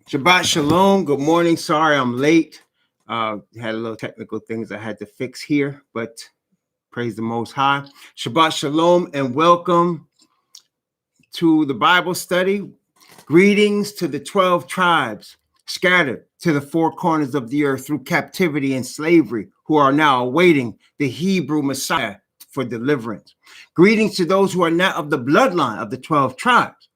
Shabbat Shalom. Good morning. Sorry I'm late. Had a little technical things I had to fix here, but praise the Most High. Shabbat Shalom and welcome to the Bible study. Greetings to the 12 tribes scattered to the four corners of the earth through captivity and slavery, who are now awaiting the Hebrew Messiah for deliverance. Greetings to those who are not of the bloodline of the 12 tribes,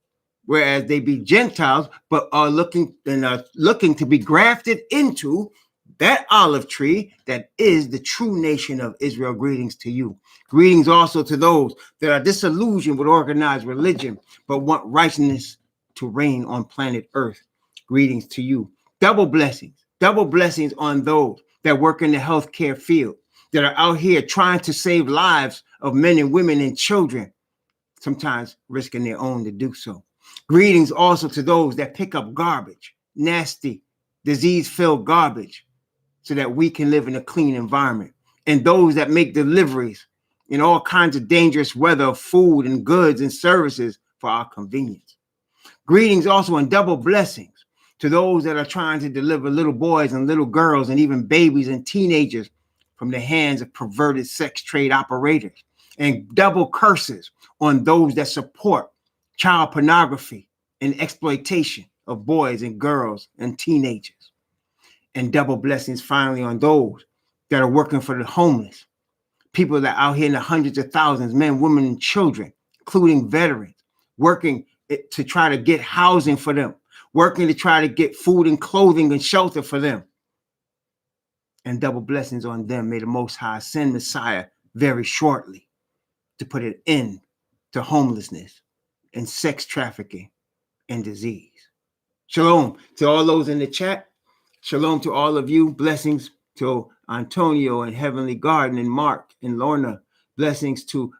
whereas they be Gentiles, but are looking to be grafted into that olive tree that is the true nation of Israel. Greetings to you. Greetings also to those that are disillusioned with organized religion, but want righteousness to reign on planet Earth. Greetings to you. Double blessings on those that work in the healthcare field, that are out here trying to save lives of men and women and children, sometimes risking their own to do so. Greetings also to those that pick up garbage, nasty, disease-filled garbage, so that we can live in a clean environment. And those that make deliveries in all kinds of dangerous weather of food and goods and services for our convenience. Greetings also and double blessings to those that are trying to deliver little boys and little girls and even babies and teenagers from the hands of perverted sex trade operators. And double curses on those that support child pornography and exploitation of boys and girls and teenagers. And double blessings finally on those that are working for the homeless, people that are out here in the hundreds of thousands, men, women, and children, including veterans, working to try to get housing for them, working to try to get food and clothing and shelter for them. And double blessings on them. May the Most High send Messiah very shortly to put an end to homelessness and sex trafficking and disease. Shalom to all those in the chat. Shalom to all of you. Blessings to Antonio and Heavenly Garden and Mark and Lorna. Blessings to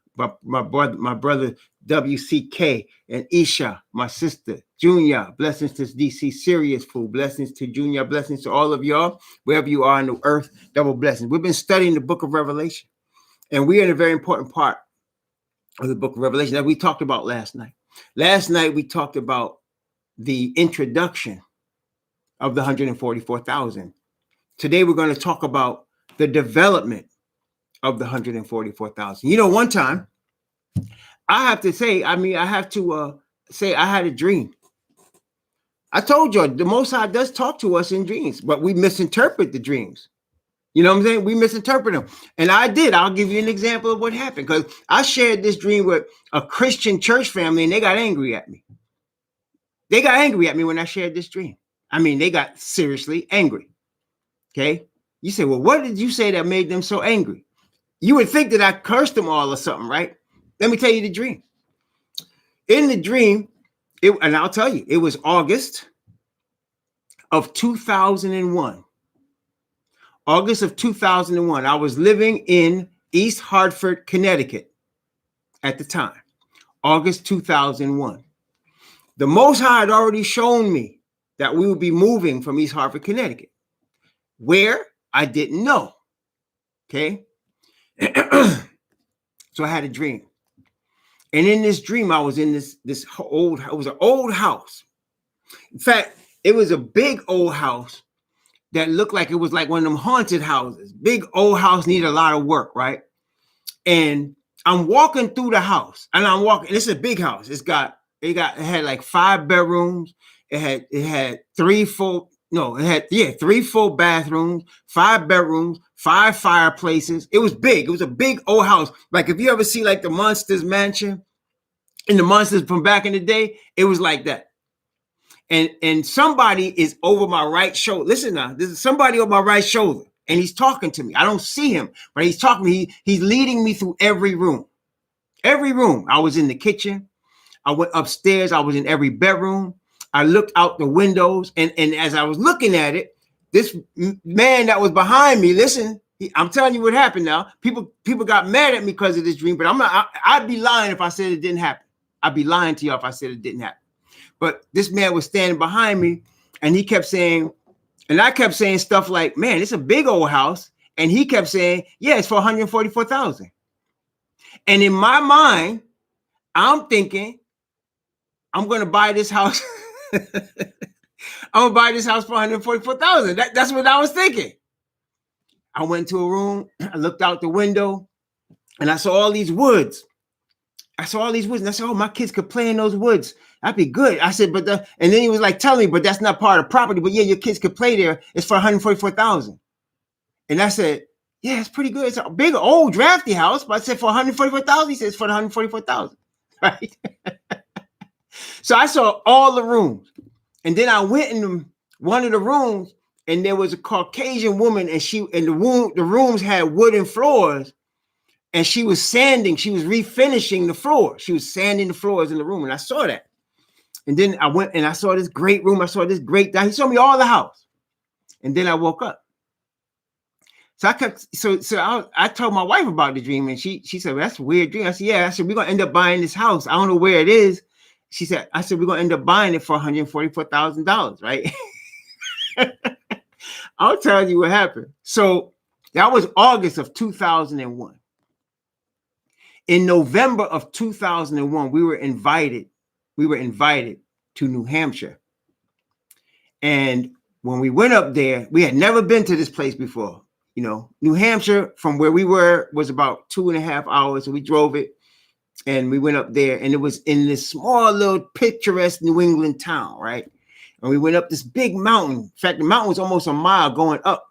my brother WCK and Isha, my sister Junior. Blessings to DC Serious Food. Blessings to Junior. Blessings to all of y'all, wherever you are on the earth. Double blessings. We've been studying the book of Revelation, and we are in a very important part of the book of Revelation that we talked about last night. Last night, we talked about the introduction of the 144,000. Today, we're going to talk about the development of the 144,000. You know, one time, I have to say I had a dream. I told you, the Most High does talk to us in dreams, but we misinterpret the dreams. You know what I'm saying? We misinterpret them. And I did. I'll give you an example of what happened, because I shared this dream with a Christian church family, and they got angry at me. They got angry at me when I shared this dream. I mean, they got seriously angry. Okay? You say, well, what did you say that made them so angry? You would think that I cursed them all or something, right? Let me tell you the dream. In the dream, and I'll tell you, it was August of 2001. August of 2001. I was living in East Hartford, Connecticut at the time. August 2001. The Most High had already shown me that we would be moving from East Hartford, Connecticut. Where? I didn't know. Okay? So I had a dream. And in this dream, I was in it was an old house. In fact, it was a big old house that looked like it was like one of them haunted houses. Big old house, needed a lot of work, right? And I'm walking through the house, and it's a big house. It had like 5 bedrooms. It had 3 full bathrooms, 5 bedrooms, 5 fireplaces. It was big. It was a big old house. Like if you ever see like the Monsters Mansion and the Monsters from back in the day, it was like that. And somebody is over my right shoulder. Listen now, this is somebody over my right shoulder, and he's talking to me. I don't see him, but he's talking to me. He's leading me through every room. Every room. I was in the kitchen. I went upstairs. I was in every bedroom. I looked out the windows, and as I was looking at it, this man that was behind me, listen, I'm telling you what happened now. People got mad at me because of this dream, but I'd be lying if I said it didn't happen. I'd be lying to y'all if I said it didn't happen. But this man was standing behind me, and he kept saying, and I kept saying stuff like, man, it's a big old house. And he kept saying, yeah, it's for 144,000. And in my mind, I'm thinking, I'm going to buy this house. I'm gonna buy this house for 144,000. That's what I was thinking. I went to a room, I looked out the window, and I saw all these woods. And I said, oh, my kids could play in those woods. That'd be good. I said, and then he was like telling me, but that's not part of the property. But yeah, your kids could play there. It's for 144,000. And I said, yeah, it's pretty good. It's a big old drafty house. But I said for 144,000. He said it's for 144,000. Right. So I saw all the rooms. And then I went in one of the rooms, and there was a Caucasian woman, and the rooms had wooden floors, and she was sanding. She was refinishing the floor. She was sanding the floors in the room, and I saw that. And then I went and I saw this great room. I saw this great. He showed me all the house, and then I woke up. So I told my wife about the dream, and she said, well, that's a weird dream. I said, yeah. I said, we're gonna end up buying this house. I don't know where it is. I said, we're gonna end up buying it for $144,000, right? I'll tell you what happened. So that was August of 2001. In November of 2001, we were invited to New Hampshire. And when we went up there, we had never been to this place before. You know, New Hampshire from where we were was about 2.5 hours. So we drove it and we went up there, and it was in this small little picturesque New England town, right? And we went up this big mountain. In fact, the mountain was almost a mile going up.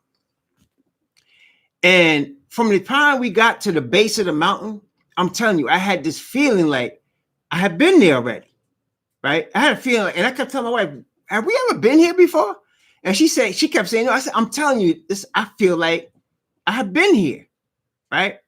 And from the time we got to the base of the mountain, I'm telling you, I had this feeling like I had been there already, right? I had a feeling, and I kept telling my wife, have we ever been here before? And she kept saying, no. I said, I'm telling you this, I feel like I have been here, right?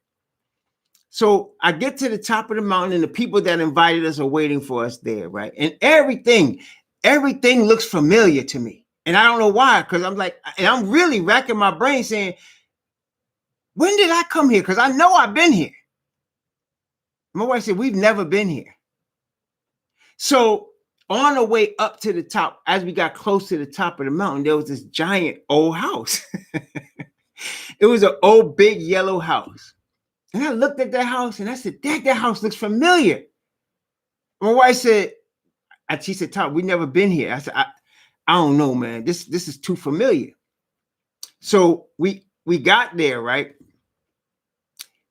So I get to the top of the mountain, and the people that invited us are waiting for us there, right? And everything looks familiar to me. And I don't know why, because I'm like, and I'm really racking my brain saying, when did I come here? Because I know I've been here. My wife said, we've never been here. So on the way up to the top, as we got close to the top of the mountain, there was this giant old house. It was an old, big yellow house. And I looked at that house and I said, Dad, that house looks familiar. My wife said, she said, Tom, we've never been here. I said, I don't know, man. This is too familiar. So we got there, right?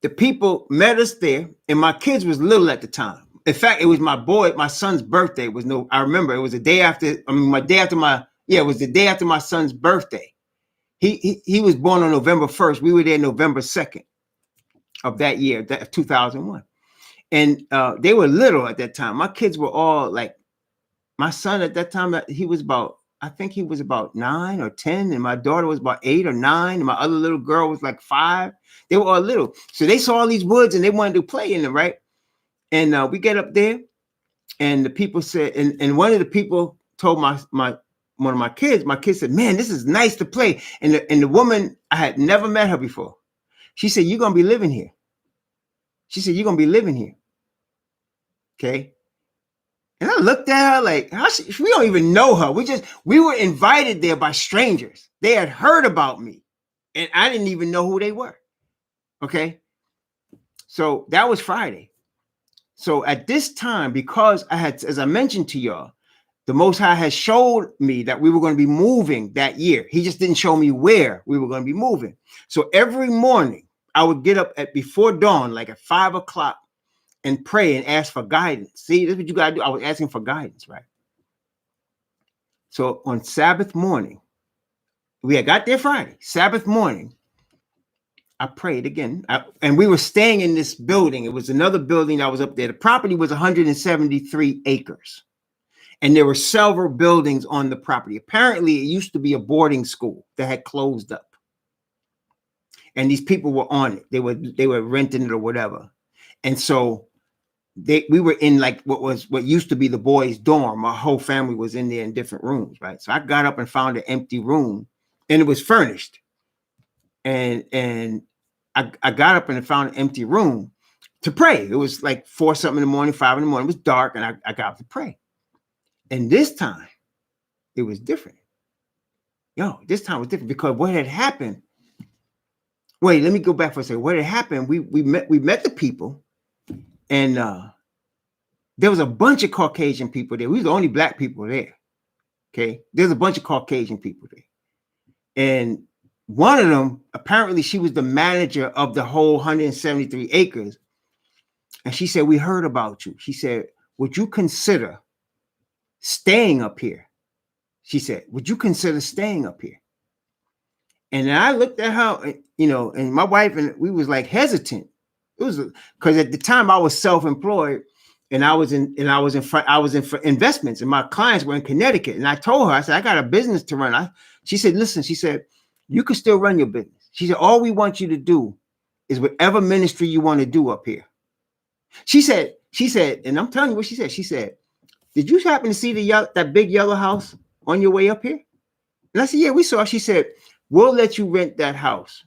The people met us there, and my kids was little at the time. In fact, it was my son's birthday. I remember it was the day after, it was the day after my son's birthday. He was born on November 1st. We were there November 2nd of that year, 2001. And they were little at that time. My kids were all like, my son at that time, he was about 9 or 10, and my daughter was about 8 or 9, and my other little girl was like 5. They were all little. So they saw all these woods and they wanted to play in them, right? And we get up there, and the people said, and one of the people told one of my kids said, man, this is nice to play. And the woman, I had never met her before. She said, you're going to be living here. She said, you're going to be living here. Okay. And I looked at her like, we don't even know her. We were invited there by strangers. They had heard about me, and I didn't even know who they were. Okay. So that was Friday. So at this time, because I had, as I mentioned to y'all, the Most High has showed me that we were going to be moving that year. He just didn't show me where we were going to be moving. So every morning I would get up before dawn, like at 5 o'clock, and pray and ask for guidance. See, this is what you got to do. I was asking for guidance, right? So on Sabbath morning, we had got there Friday. Sabbath morning, I prayed again. And we were staying in this building. It was another building that was up there. The property was 173 acres. And there were several buildings on the property. Apparently, it used to be a boarding school that had closed up. And these people were on it. They were renting it or whatever. And so we were in like what used to be the boys' dorm. My whole family was in there in different rooms, right? So I got up and found an empty room, and it was furnished. And I got up and found an empty room to pray. It was like 4 something in the morning, 5 in the morning. It was dark, and I got up to pray. And this time, it was different. This time was different because what had happened. Wait, let me go back for a second. What had happened? We met the people, and there was a bunch of Caucasian people there. We were the only black people there. Okay. There's a bunch of Caucasian people there. And one of them, apparently she was the manager of the whole 173 acres. And she said, we heard about you. She said, would you consider staying up here? She said, would you consider staying up here? And then I looked at her, you know, and my wife and we was like hesitant. It was because at the time I was self-employed and I was in investments and my clients were in Connecticut. And I told her, I said, I got a business to run. She said, listen, she said, you can still run your business. She said, all we want you to do is whatever ministry you want to do up here. She said, and I'm telling you what she said. She said, did you happen to see that big yellow house on your way up here? And I said, yeah, we saw. She said, we'll let you rent that house.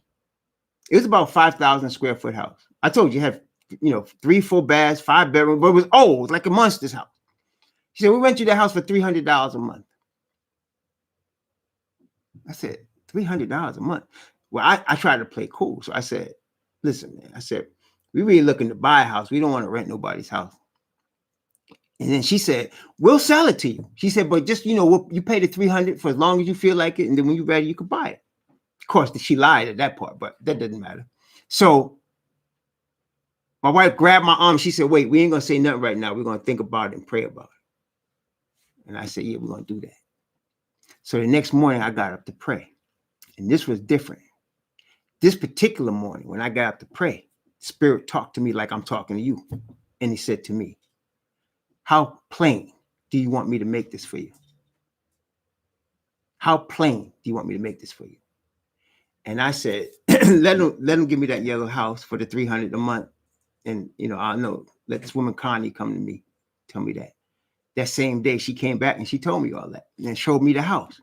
It was about 5,000 square foot house. I told you, had, you know, 3 full baths, 5 bedrooms, but it was old, like a monster's house. She said, we'll rent you that house for $300 a month. I said, $300 a month. Well, I tried to play cool. So I said, listen, man, I said, we really looking to buy a house. We don't want to rent nobody's house. And then she said, we'll sell it to you. She said, but just, you know, you pay the $300 for as long as you feel like it. And then when you're ready, you can buy it. Of course, she lied at that part, but that doesn't matter. So my wife grabbed my arm. She said, wait, we ain't going to say nothing right now. We're going to think about it and pray about it. And I said, yeah, we're going to do that. So the next morning I got up to pray. And this was different. This particular morning, when I got up to pray, Spirit talked to me like I'm talking to you. And he said to me, how plain do you want me to make this for you? How plain do you want me to make this for you? And I said, let them give me that yellow house for the $300 a month. And, you know, I know, let this woman Connie come to me, tell me that. That same day she came back and she told me all that and showed me the house.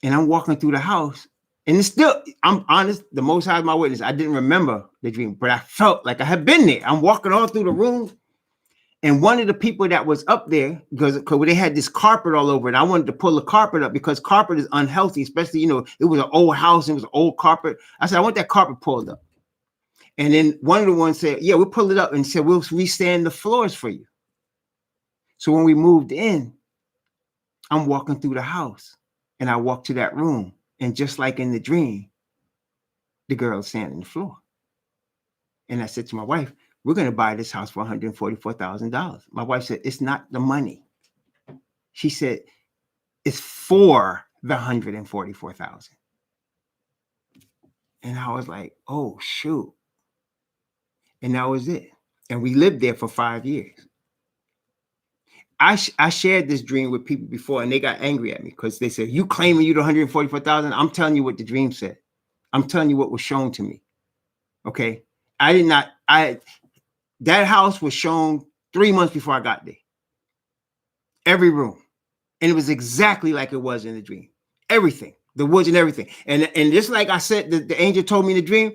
And I'm walking through the house and it's still, I'm honest, the Most High is my witness. I didn't remember the dream, but I felt like I had been there. I'm walking all through the room. And one of the people that was up there, because they had this carpet all over it, I wanted to pull the carpet up because carpet is unhealthy, especially, you know, it was an old house, and it was an old carpet. I said, I want that carpet pulled up. And then one of the ones said, yeah, we'll pull it up, and said, we'll resand the floors for you. So when we moved in, I'm walking through the house and I walked to that room. And just like in the dream, the girl sanding the floor. And I said to my wife, we're going to buy this house for $144,000. My wife said, it's not the money. She said, it's for the $144,000. And I was like, oh, shoot. And that was it. And we lived there for 5 years. I shared this dream with people before and they got angry at me because they said, you claiming you the $144,000? I'm telling you what the dream said. I'm telling you what was shown to me. Okay. That house was shown 3 months before I got there. Every room. And it was exactly like it was in the dream. Everything, the woods and everything. And just like I said, the angel told me in the dream,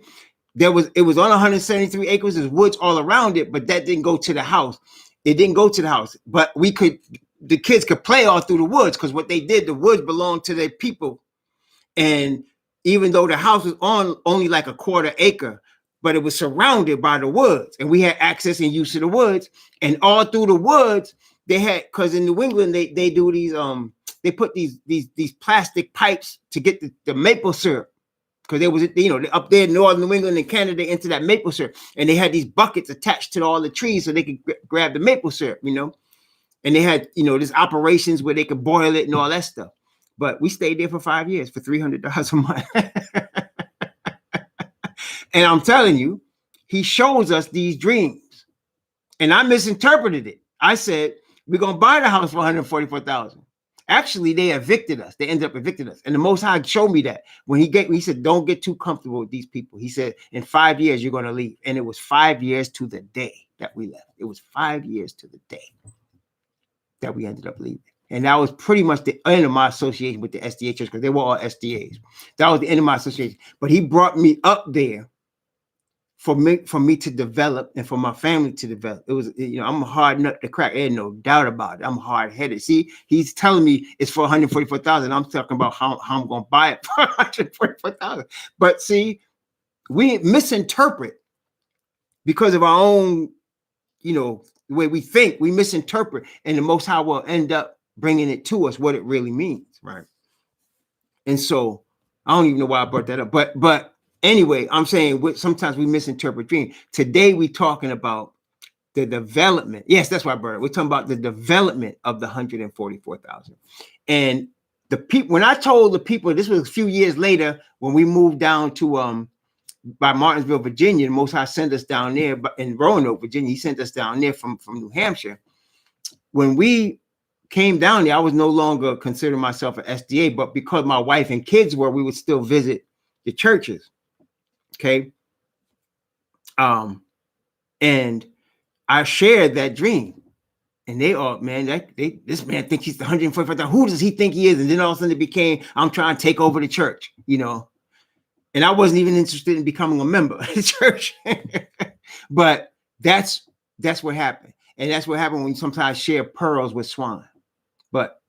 it was on 173 acres, there's woods all around it, but that didn't go to the house. It didn't go to the house, but the kids could play all through the woods because what they did, the woods belonged to their people. And even though the house was on only like a 1/4 acre, but it was surrounded by the woods and we had access and use to the woods. And all through the woods, they had, because in New England, they do these, they put these plastic pipes to get the maple syrup. Because there was, you know, up there in northern New England and Canada into that maple syrup. And they had these buckets attached to all the trees so they could grab the maple syrup, you know. And they had, you know, these operations where they could boil it and all that stuff. But we stayed there for 5 years for $300 a month. And I'm telling you, he shows us these dreams. And I misinterpreted it. I said, we're going to buy the house for $144,000. Actually, they evicted us. They ended up evicting us. And the Most High showed me that when he said, don't get too comfortable with these people. He said, in 5 years, you're going to leave. And it was 5 years to the day that we left. It was 5 years to the day that we ended up leaving. And that was pretty much the end of my association with the SDA church because they were all SDAs. That was the end of my association. But he brought me up there for me to develop and for my family to develop. It was, you know, I'm a hard nut to crack. There's no doubt about it. I'm hard-headed. See, he's telling me it's for $144,000. I'm talking about how I'm going to buy it for $144,000. But see, we misinterpret because of our own, you know, the way we think. We misinterpret, and the Most High will end up bringing it to us, what it really means, right? And so I don't even know why I brought that up, but anyway, I'm saying sometimes we misinterpret dream. Today we're talking about the development. Yes, that's why I brought it. We're talking about the development of the 144,000. And the people, when I told the people, this was a few years later when we moved down to by Martinsville, Virginia, the Most High sent us down there, but in Roanoke, Virginia, he sent us down there from New Hampshire. When we came down there, I was no longer considering myself an SDA, but because my wife and kids were, we would still visit the churches. Okay. And I shared that dream. And they all, man, this man thinks he's the 145,000. Who does he think he is? And then all of a sudden it became, I'm trying to take over the church, you know. And I wasn't even interested in becoming a member of the church. But that's what happened. And that's what happened when you sometimes share pearls with swine. But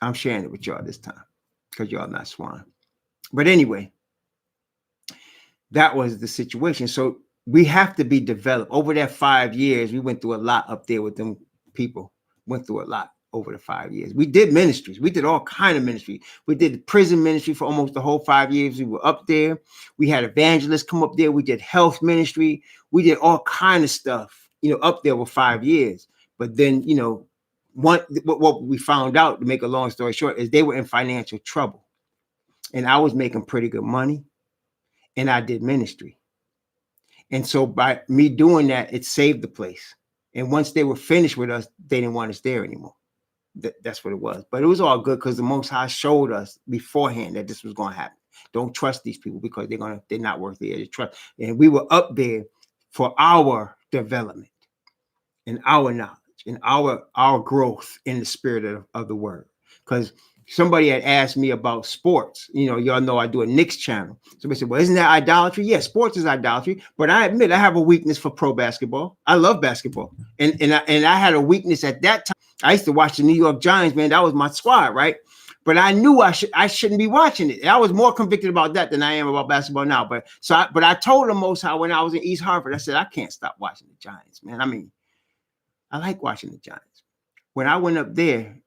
I'm sharing it with y'all this time because y'all not swine. But anyway, that was the situation. So we have to be developed. Over that 5 years, we went through a lot up there with them people. Went through a lot over the 5 years. We did ministries. We did all kind of ministry. We did prison ministry for almost the whole 5 years. We were up there. We had evangelists come up there. We did health ministry. We did all kind of stuff, you know, up there for 5 years. But then, you know, what we found out, to make a long story short, is they were in financial trouble. And I was making pretty good money. And I did ministry. And so by me doing that, it saved the place. And once they were finished with us, they didn't want us there anymore. That's what it was. But it was all good because the Most High showed us beforehand that this was going to happen. Don't trust these people because they're not worth the trust. And we were up there for our development and our knowledge and our growth in the spirit of the word. Because somebody had asked me about sports. You know, y'all know I do a Knicks channel. Somebody said, well, isn't that idolatry? Yes, sports is idolatry. But I admit I have a weakness for pro basketball. I love basketball. And I had a weakness at that time. I used to watch the New York Giants, man. That was my squad, right? But I knew I shouldn't be watching it. And I was more convicted about that than I am about basketball now. But I told the Most High when I was in East Hartford, I said, I can't stop watching the Giants, man. I mean, I like watching the Giants. When I went up there,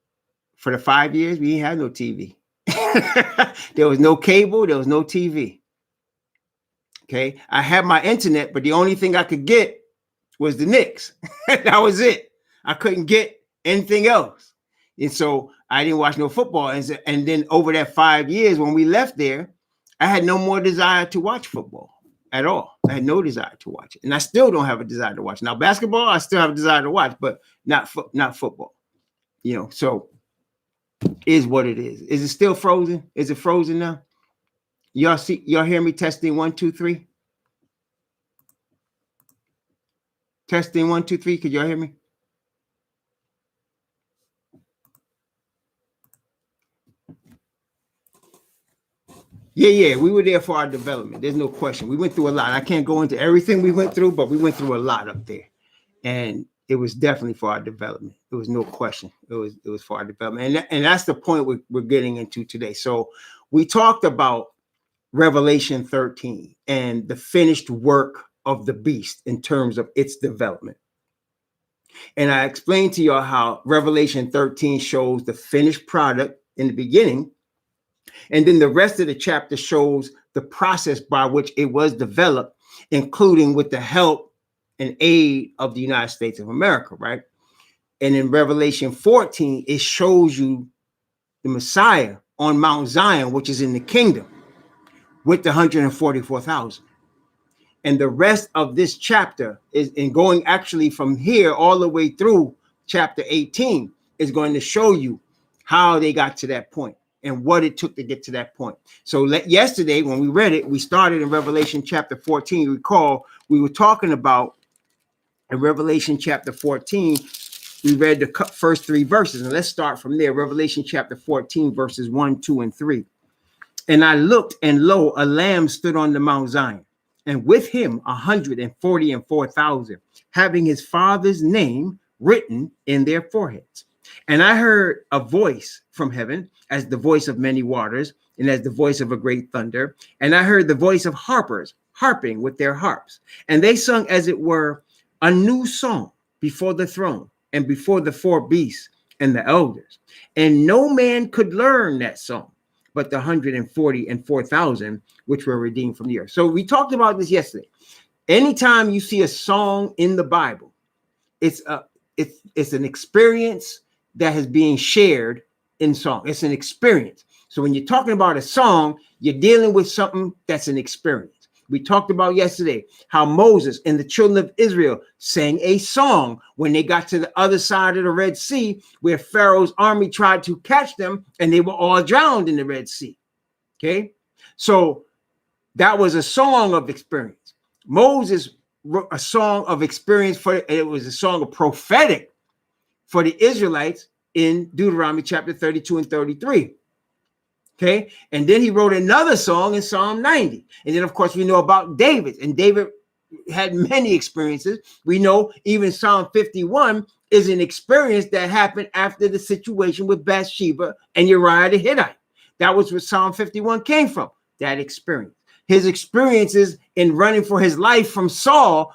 for the 5 years, we didn't have no TV. There was no cable. There was no TV. Okay. I had my internet, but the only thing I could get was the Knicks. That was it. I couldn't get anything else. And so I didn't watch no football. And then over that 5 years, when we left there, I had no more desire to watch football at all. I had no desire to watch it. And I still don't have a desire to watch. Now, basketball, I still have a desire to watch, but not football. You know, so is what it is. Is it still frozen? Is it frozen now? Y'all hear me? Testing 1, 2, 3. Testing 1, 2, 3. Could y'all hear me? Yeah. We were there for our development. There's no question. We went through a lot. I can't go into everything we went through, but we went through a lot up there. And it was definitely for our development. It was no question. It was for our development. And that's the point we're getting into today. So we talked about Revelation 13 and the finished work of the beast in terms of its development. And I explained to y'all how Revelation 13 shows the finished product in the beginning. And then the rest of the chapter shows the process by which it was developed, including with the help and aid of the United States of America, right? And in Revelation 14, it shows you the Messiah on Mount Zion, which is in the kingdom, with the 144,000. And the rest of this chapter is in going actually from here all the way through chapter 18 is going to show you how they got to that point and what it took to get to that point. So yesterday, when we read it, we started in Revelation chapter 14. You recall, we were talking about in Revelation chapter 14, we read the first 3 verses. And let's start from there. Revelation chapter 14, verses 1, 2, and 3. And I looked, and lo, a lamb stood on the Mount Zion, and with him 144,000, having his father's name written in their foreheads. And I heard a voice from heaven, as the voice of many waters, and as the voice of a great thunder. And I heard the voice of harpers harping with their harps. And they sung, as it were, a new song before the throne and before the 4 beasts and the elders. And no man could learn that song, but the 144,000 which were redeemed from the earth. So we talked about this yesterday. Anytime you see a song in the Bible, it's an experience that is being shared in song. It's an experience. So when you're talking about a song, you're dealing with something that's an experience. We talked about yesterday how Moses and the children of Israel sang a song when they got to the other side of the Red Sea, where Pharaoh's army tried to catch them and they were all drowned in the Red Sea. Okay, so that was a song of experience. Moses wrote a song of experience it was a song of prophetic for the Israelites in Deuteronomy chapter 32 and 33. Okay, and then he wrote another song in Psalm 90. And then, of course, we know about David, and David had many experiences. We know even Psalm 51 is an experience that happened after the situation with Bathsheba and Uriah the Hittite. That was where Psalm 51 came from, that experience. His experiences in running for his life from Saul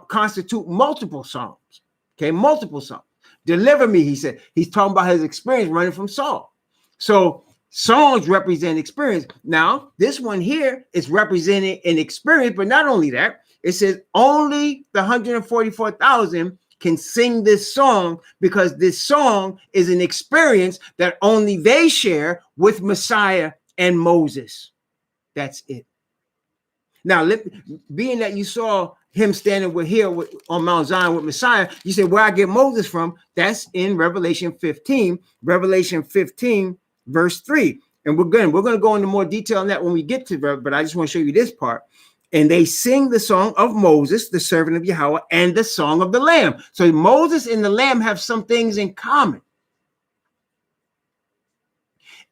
constitute multiple psalms. Okay, multiple psalms. Deliver me, he said. He's talking about his experience running from Saul. So songs represent experience. Now, this one here is representing an experience, but not only that, it says only the 144,000 can sing this song, because this song is an experience that only they share with Messiah and Moses. That's it. Now, being that you saw him standing on Mount Zion with Messiah, you say, where I get Moses from? That's in Revelation 15. Revelation 15, verse 3. And we're going to go into more detail on that when we get to it, but I just want to show you this part. And they sing the song of Moses, the servant of Yahweh, and the song of the Lamb. So Moses and the Lamb have some things in common.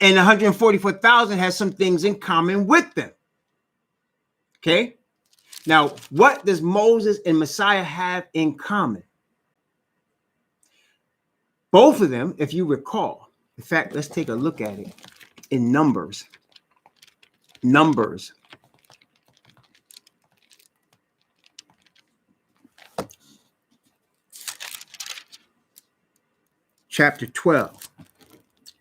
And 144,000 has some things in common with them. Okay. Now, what does Moses and Messiah have in common? Both of them, if you recall, in fact, let's take a look at it in Numbers. Numbers. Chapter 12.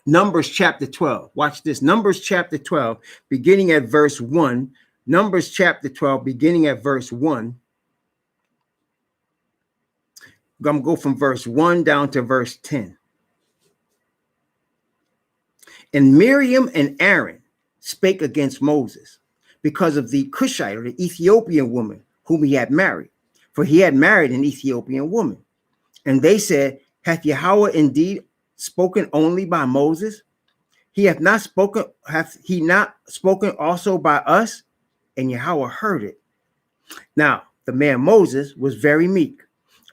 Numbers chapter 12. Watch this. Numbers chapter 12, beginning at verse 1. Numbers chapter 12, beginning at verse 1. I'm going to go from verse 1 down to verse 10. And Miriam and Aaron spake against Moses because of the Cushite, or the Ethiopian woman whom he had married, for he had married an Ethiopian woman. And they said, hath Yahweh indeed spoken only by Moses? Hath he not spoken also by us? And Yahweh heard it. Now, the man Moses was very meek,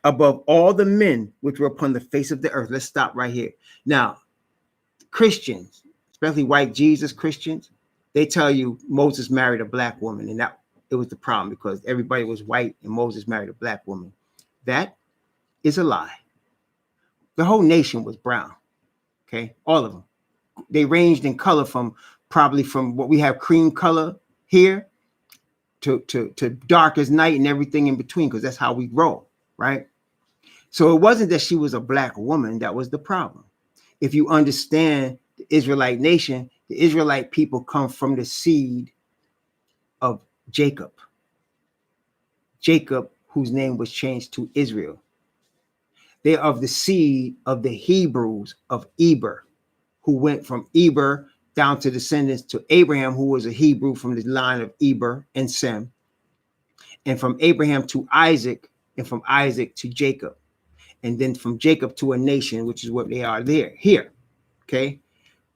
above all the men which were upon the face of the earth. Let's stop right here. Now, Christians, especially white Jesus Christians, they tell you Moses married a black woman, and that it was the problem because everybody was white and Moses married a black woman. That is a lie. The whole nation was brown. Okay, all of them. They ranged in color from what we have cream color here to dark as night and everything in between, because that's how we roll, right? So it wasn't that she was a black woman that was the problem. If you understand the Israelite nation, the Israelite people come from the seed of Jacob. Jacob, whose name was changed to Israel. They're of the seed of the Hebrews of Eber, who went from Eber down to descendants to Abraham, who was a Hebrew from the line of Eber and Sem, and from Abraham to Isaac, and from Isaac to Jacob, and then from Jacob to a nation, which is what they are here. Okay,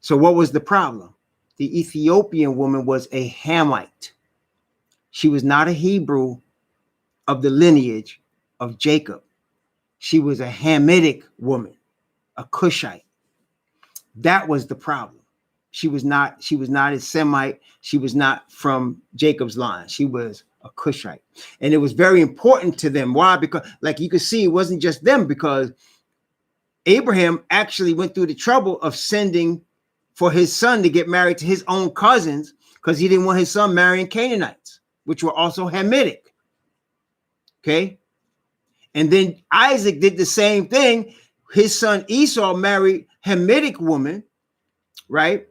so what was the problem? The Ethiopian woman was a Hamite. She was not a Hebrew of the lineage of Jacob. She was a Hamitic woman, a Cushite. That was the problem. She was not a Semite. She was not from Jacob's line. She was a Cushite. And it was very important to them. Why? Because, like you could see, it wasn't just them, because Abraham actually went through the trouble of sending for his son to get married to his own cousins, because he didn't want his son marrying Canaanites, which were also Hamitic. Okay. And then Isaac did the same thing. his son Esau married Hamitic woman, right?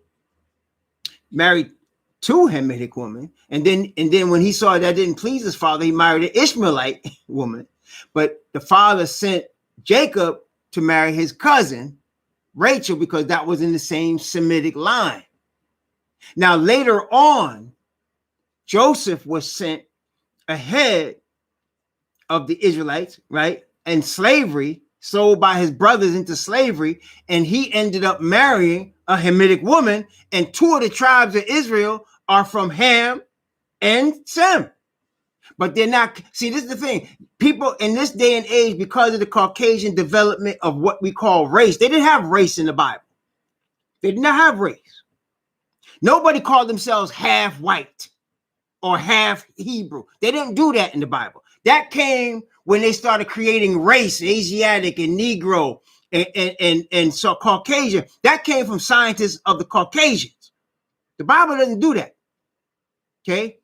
Married two Hamitic women. And then when he saw that didn't please his father, he married an Ishmaelite woman. But the father sent Jacob to marry his cousin, Rachel, because that was in the same Semitic line. Now, later on, Joseph was sent ahead of the Israelites, right? And slavery, sold by his brothers into slavery. And he ended up marrying a Hamitic woman. And two of the tribes of Israel are from Ham and Sem. But they're not. See, this is the thing. People in this day and age, because of the Caucasian development of what we call race, they didn't have race in the Bible. They did not have race. Nobody called themselves half white or half Hebrew. They didn't do that in the Bible. That came when they started creating race, Asiatic and Negro and so Caucasian. That came from scientists of the Caucasians. The Bible doesn't do that. Okay.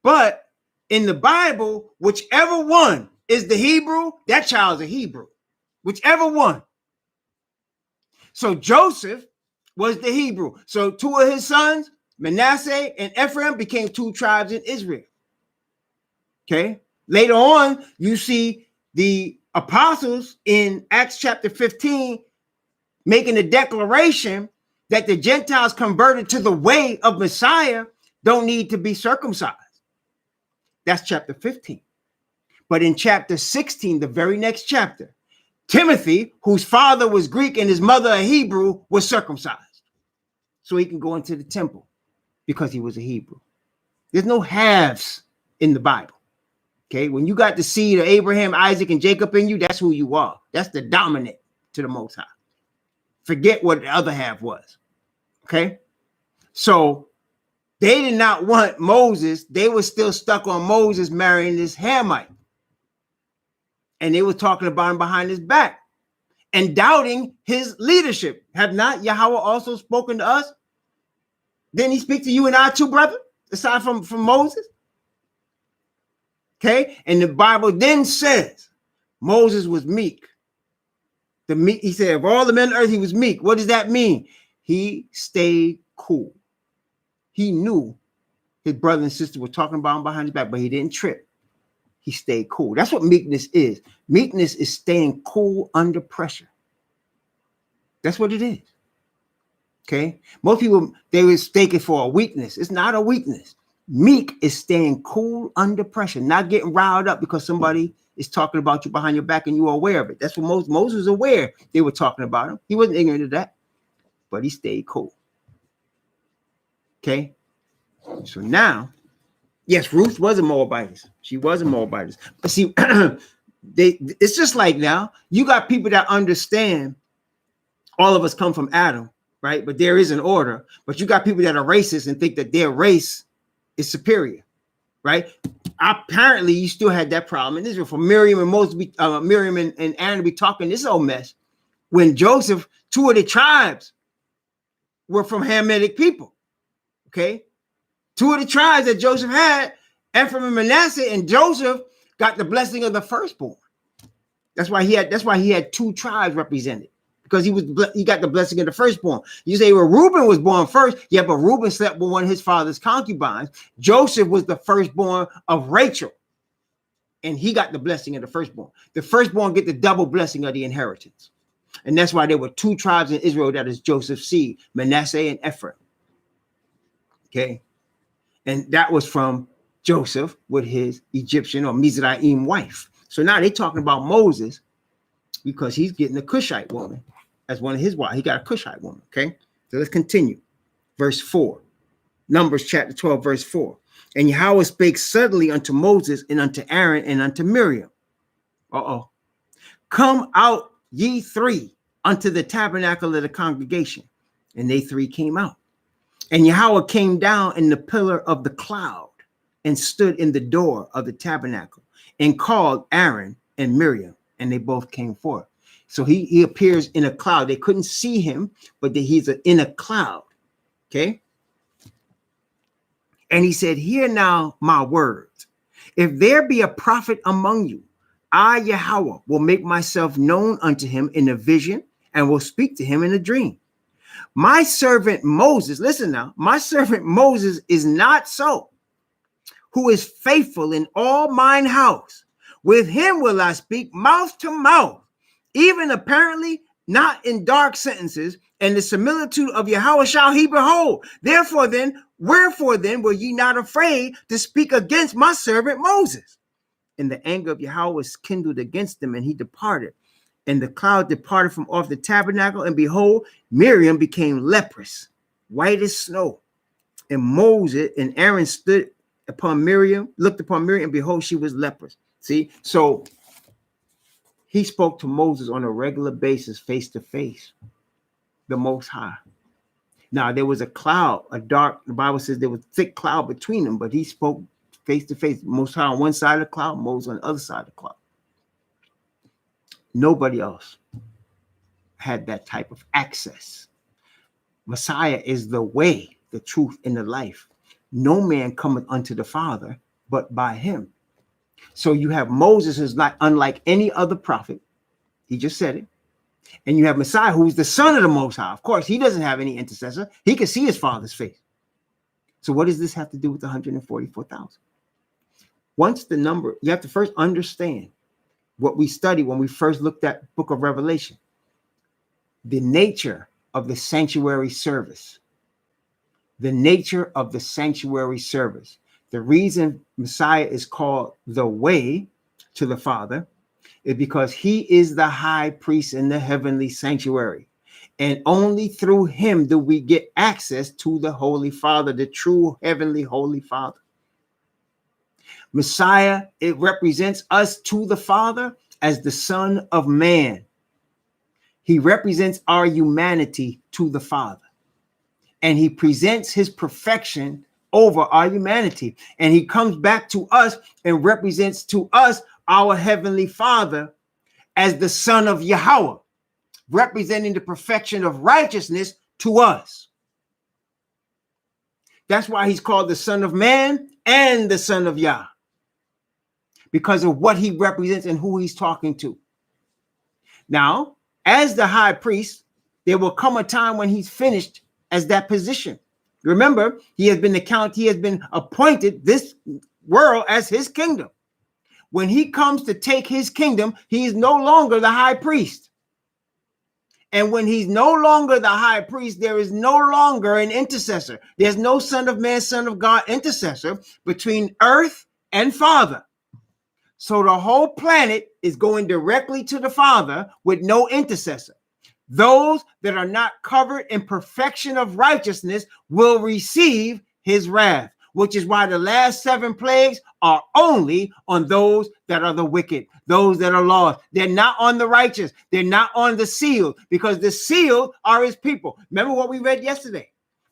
But in the Bible, whichever one is the Hebrew, that child's a Hebrew. Whichever one. So Joseph was the Hebrew. So two of his sons, Manasseh and Ephraim, became two tribes in Israel. Okay. Later on, you see the apostles in Acts chapter 15 making a declaration that the Gentiles converted to the way of Messiah don't need to be circumcised. That's chapter 15. But in chapter 16, the very next chapter, Timothy, whose father was Greek and his mother a Hebrew, was circumcised. So he can go into the temple because he was a Hebrew. There's no halves in the Bible. Okay, when you got the seed of Abraham, Isaac, and Jacob in you, that's who you are. That's the dominant to the Most High. Forget what the other half was. Okay, so they did not want Moses. They were still stuck on Moses marrying this Hamite. And they were talking about him behind his back and doubting his leadership. Have not Yahweh also spoken to us? Didn't he speak to you and I too, brother? Aside from Moses? Okay, and the Bible then says Moses was meek. He said, of all the men on earth, he was meek. What does that mean? He stayed cool. He knew his brother and sister were talking about him behind his back, but he didn't trip. He stayed cool. That's what meekness is. Meekness is staying cool under pressure. That's what it is. Okay, most people, they mistake it for a weakness. It's not a weakness. Meek is staying cool under pressure, not getting riled up because somebody is talking about you behind your back and you are aware of it. That's what Moses was aware they were talking about him. He wasn't ignorant of that, but he stayed cool. Okay. So now, yes, Ruth was a Moabitess. She was a Moabitess. But see, it's just like now, you got people that understand all of us come from Adam, right? But there is an order. But you got people that are racist and think that their race is superior, right? Apparently, you still had that problem in Israel. For Miriam and Moses, Miriam and Aaron to be talking this old mess when Joseph, two of the tribes were from Hamitic people. Okay, two of the tribes that Joseph had, Ephraim and Manasseh, and Joseph got the blessing of the firstborn. That's why he had two tribes represented. Because he got the blessing of the firstborn. You say, well, Reuben was born first. Yeah, but Reuben slept with one of his father's concubines. Joseph was the firstborn of Rachel. And he got the blessing of the firstborn. The firstborn get the double blessing of the inheritance. And that's why there were two tribes in Israel that is Joseph's seed, Manasseh and Ephraim. Okay. And that was from Joseph with his Egyptian or Mizraim wife. So now they're talking about Moses because he's getting a Cushite woman as one of his wives. He got a Cushite woman. Okay. So let's continue. Verse 4. Numbers chapter 12, verse 4. And Yahweh spake suddenly unto Moses and unto Aaron and unto Miriam. Come out ye three unto the tabernacle of the congregation. And they three came out. And Yahweh came down in the pillar of the cloud and stood in the door of the tabernacle and called Aaron and Miriam, and they both came forth. So he appears in a cloud. They couldn't see him, but he's in a cloud. Okay. And he said, hear now my words. If there be a prophet among you, I, Yahweh, will make myself known unto him in a vision and will speak to him in a dream. My servant Moses, listen now, my servant Moses is not so, who is faithful in all mine house. With him will I speak mouth to mouth, even apparently not in dark sentences, and the similitude of Yahweh shall he behold. Wherefore then were ye not afraid to speak against my servant Moses? And the anger of Yahweh was kindled against him, and he departed. And the cloud departed from off the tabernacle, and behold, Miriam became leprous, white as snow. And Moses and Aaron stood upon Miriam, looked upon Miriam, and behold, she was leprous. See, so he spoke to Moses on a regular basis, face to face, the Most High. Now, there was a cloud, the Bible says there was a thick cloud between them, but he spoke face to face, Most High on one side of the cloud, Moses on the other side of the cloud. Nobody else had that type of access. Messiah is the way, the truth, and the life. No man cometh unto the Father but by him. So you have Moses, who's not unlike any other prophet. He just said it. And you have Messiah, who's the son of the Most High. Of course, he doesn't have any intercessor. He can see his father's face. So what does this have to do with the 144,000? Once the number, you have to first understand what we studied when we first looked at the book of Revelation. The nature of the sanctuary service. The nature of the sanctuary service. The reason Messiah is called the way to the Father is because he is the high priest in the heavenly sanctuary. And only through him do we get access to the Holy Father, the true heavenly Holy Father. Messiah, it represents us to the Father as the Son of Man. He represents our humanity to the Father. And he presents his perfection over our humanity. And he comes back to us and represents to us our heavenly Father as the Son of Yahweh, representing the perfection of righteousness to us. That's why he's called the Son of Man and the Son of Yah, because of what he represents and who he's talking to. Now, as the high priest, there will come a time when he's finished as that position. Remember, he has been appointed this world as his kingdom. When he comes to take his kingdom, he is no longer the high priest. And when he's no longer the high priest, there is no longer an intercessor. There's no Son of Man, Son of God intercessor between earth and Father. So the whole planet is going directly to the Father with no intercessor. Those that are not covered in perfection of righteousness will receive his wrath, which is why the last 7 plagues are only on those that are the wicked, those that are lost. They're not on the righteous. They're not on the sealed, because the sealed are his people. Remember what we read yesterday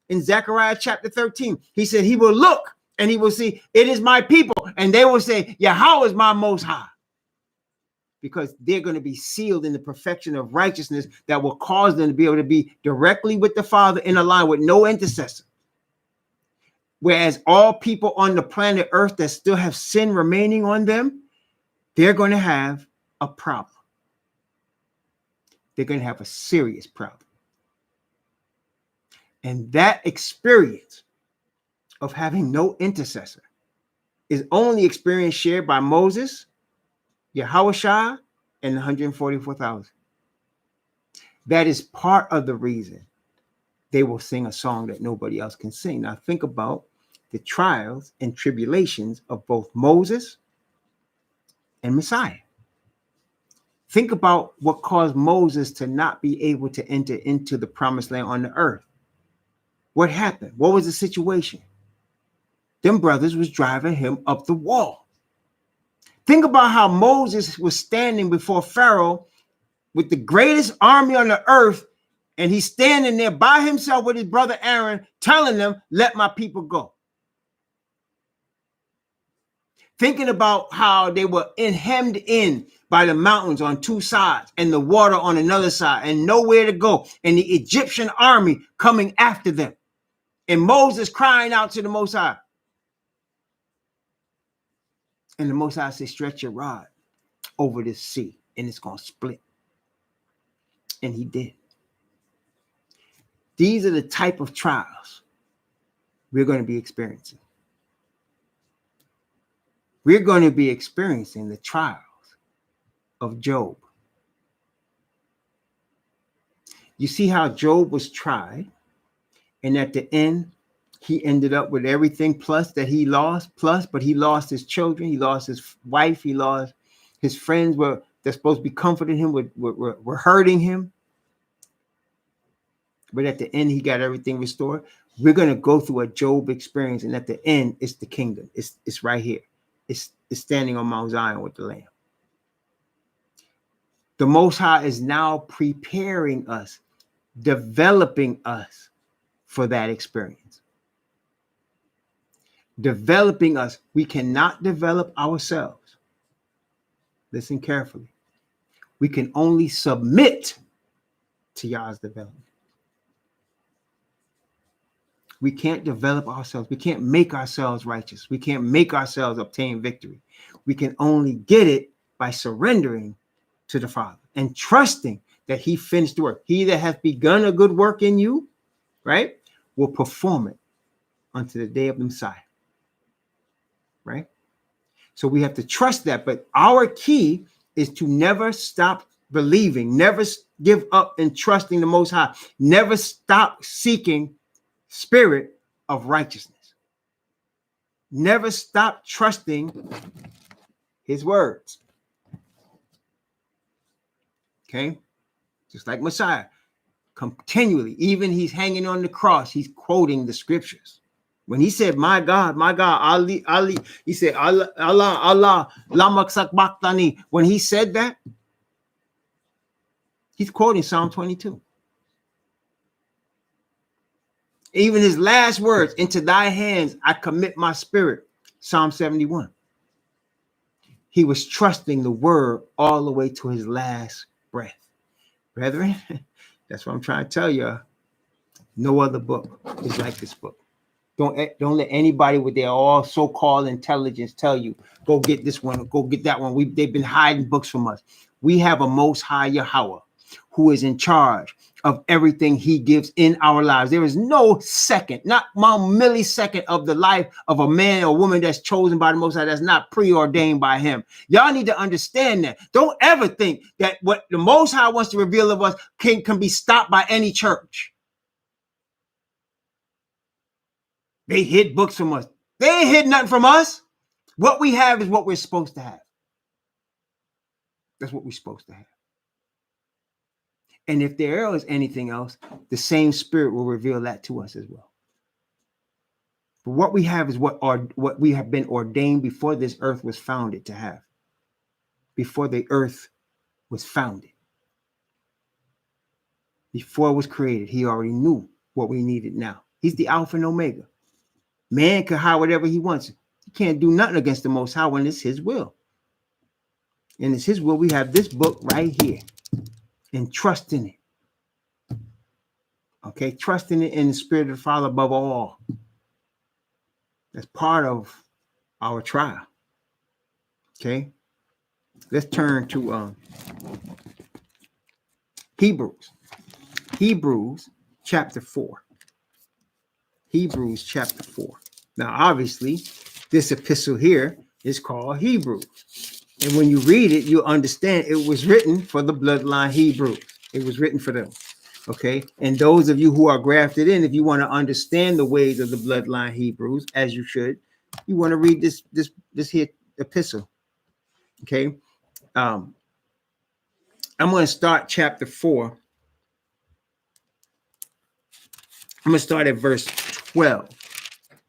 in Zechariah chapter 13. He said he will look and he will see, it is my people. And they will say, Yahweh is my Most High. Because they're going to be sealed in the perfection of righteousness that will cause them to be able to be directly with the Father in a line with no intercessor. Whereas all people on the planet Earth that still have sin remaining on them, they're going to have a problem. They're going to have a serious problem. And that experience of having no intercessor is only experience shared by Moses, Yahushua, and the 144,000. That is part of the reason they will sing a song that nobody else can sing. Now think about the trials and tribulations of both Moses and Messiah. Think about what caused Moses to not be able to enter into the promised land on the earth. What happened? What was the situation? Them brothers was driving him up the wall. Think about how Moses was standing before Pharaoh with the greatest army on the earth, and he's standing there by himself with his brother Aaron, telling them, let my people go. Thinking about how they were hemmed in by the mountains on 2 sides and the water on another side and nowhere to go, and the Egyptian army coming after them. And Moses crying out to the Most High. And the Most High says, stretch your rod. over this sea, and it's going to split. And he did. These are the type of trials we're going to be experiencing. We're going to be experiencing the trials of Job. You see how Job was tried, and at the end, he ended up with everything plus that he lost, but he lost his children, he lost his wife, he lost his friends they're supposed to be comforting him, were hurting him. But at the end, he got everything restored. We're going to go through a Job experience, and at the end, it's the kingdom. It's right here. It's standing on Mount Zion with the Lamb. The Most High is now preparing us, developing us for that experience. Developing us. We cannot develop ourselves. Listen carefully. We can only submit to Yah's development. We can't develop ourselves. We can't make ourselves righteous. We can't make ourselves obtain victory. We can only get it by surrendering to the Father and trusting that he finished the work. He that hath begun a good work in you, right, will perform it unto the day of the Messiah. Right? So we have to trust that. But our key is to never stop believing, never give up in trusting the Most High, never stop seeking spirit of righteousness. Never stop trusting his words. Okay? Just like Messiah. Continually, even he's hanging on the cross, he's quoting the scriptures. When he said, my God, Ali, he said, Allah, lama sakbaktani. When he said that, he's quoting Psalm 22. Even his last words, into thy hands I commit my spirit, Psalm 71. He was trusting the word all the way to his last breath. Brethren, that's what I'm trying to tell you. No other book is like this book. Don't let anybody with their all so-called intelligence tell you, go get this one, or go get that one. They've been hiding books from us. We have a Most High Yahweh who is in charge of everything he gives in our lives. There is no second, not 1 millisecond of the life of a man or woman that's chosen by the Most High that's not preordained by him. Y'all need to understand that. Don't ever think that what the Most High wants to reveal of us can be stopped by any church. They hid books from us. They ain't hid nothing from us. What we have is what we're supposed to have. That's what we're supposed to have. And if there is anything else, the same spirit will reveal that to us as well. But what we have is what we have been ordained before this earth was founded to have. Before the earth was founded. Before it was created, he already knew what we needed now. He's the Alpha and Omega. Man can hide whatever he wants. He can't do nothing against the Most High when it's his will. And it's his will. We have this book right here. And trust in it. Okay, trusting it in the Spirit of the Father above all. That's part of our trial. Okay, let's turn to Hebrews. Hebrews chapter 4. Hebrews chapter 4. Now, obviously, this epistle here is called Hebrews. And when you read it, you understand it was written for the bloodline Hebrews. It was written for them. Okay. And those of you who are grafted in, if you want to understand the ways of the bloodline Hebrews, as you should, you want to read this here epistle. Okay. I'm going to start chapter 4. I'm going to start at verse 12.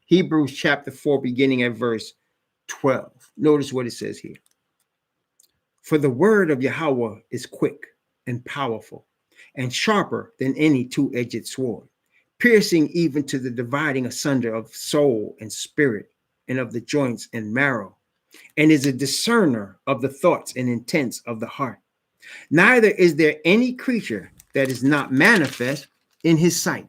Hebrews chapter 4, beginning at verse 12. Notice what it says here. For the word of Yahweh is quick and powerful and sharper than any two-edged sword, piercing even to the dividing asunder of soul and spirit and of the joints and marrow, and is a discerner of the thoughts and intents of the heart. Neither is there any creature that is not manifest in his sight,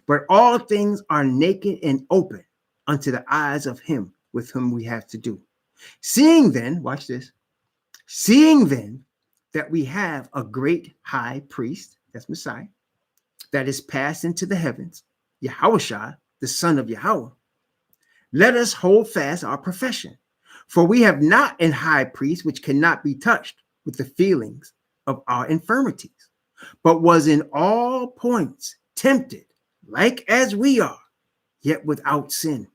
but all things are naked and open unto the eyes of him with whom we have to do. Seeing then, watch this, Seeing then that we have a great high priest, that's Messiah, that is passed into the heavens, Yahushua, the Son of Yahweh, let us hold fast our profession. For we have not an high priest which cannot be touched with the feelings of our infirmities, but was in all points tempted, like as we are, yet without sin.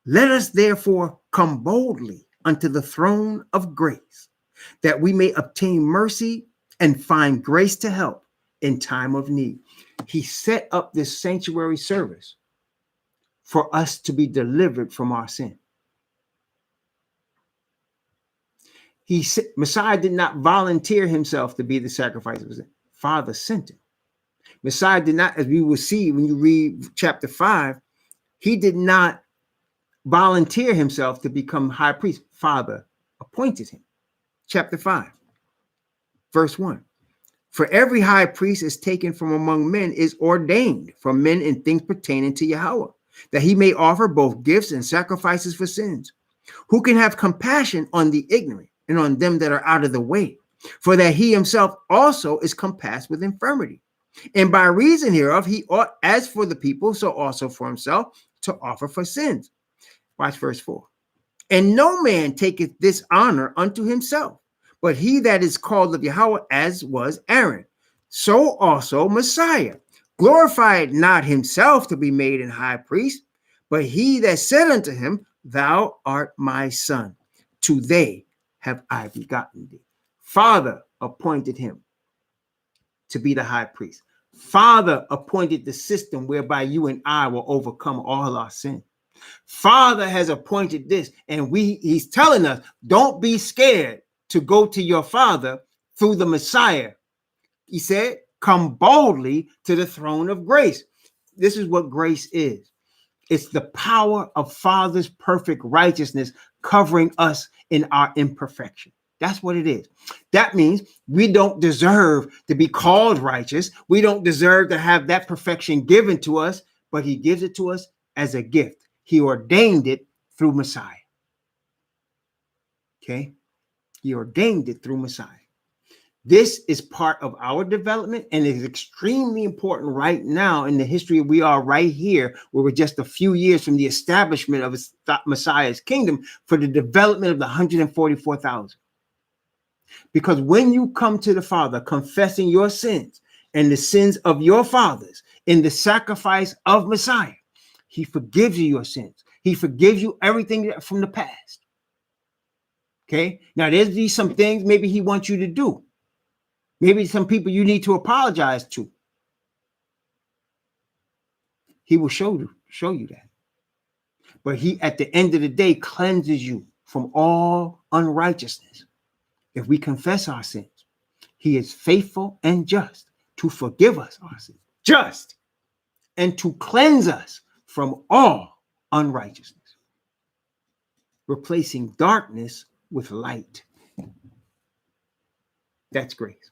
Let us therefore come boldly unto the throne of grace, that we may obtain mercy and find grace to help in time of need. He set up this sanctuary service for us to be delivered from our sin. Messiah did not volunteer himself to be the sacrifice of sin. Father sent him. Messiah did not, as we will see when you read chapter 5, he did not volunteer himself to become high priest. Father appointed him. Chapter 5, verse 1. For every high priest is taken from among men, is ordained from men in things pertaining to Yahweh, that he may offer both gifts and sacrifices for sins, who can have compassion on the ignorant and on them that are out of the way, for that he himself also is compassed with infirmity. And by reason hereof, he ought, as for the people, so also for himself, to offer for sins. Watch verse 4. And no man taketh this honor unto himself, but he that is called of Yahweh, as was Aaron. So also Messiah glorified not himself to be made an high priest, but he that said unto him, Thou art my son, today have I begotten thee. Father appointed him to be the high priest. Father appointed the system whereby you and I will overcome all our sin. Father has appointed this, and he's telling us, don't be scared to go to your Father through the Messiah. He said, come boldly to the throne of grace. This is what grace is. It's the power of Father's perfect righteousness covering us in our imperfection. That's what it is. That means we don't deserve to be called righteous. We don't deserve to have that perfection given to us, but he gives it to us as a gift. He ordained it through Messiah. Okay? He ordained it through Messiah. This is part of our development and is extremely important right now in the history we are right here, where we're just a few years from the establishment of Messiah's kingdom for the development of the 144,000. Because when you come to the Father confessing your sins and the sins of your fathers in the sacrifice of Messiah, he forgives you your sins. He forgives you everything from the past. Okay? Now, there's some things maybe he wants you to do. Maybe some people you need to apologize to. He will show you that. But he, at the end of the day, cleanses you from all unrighteousness. If we confess our sins, he is faithful and just to forgive us our sins, just, and to cleanse us from all unrighteousness, replacing darkness with light. That's grace.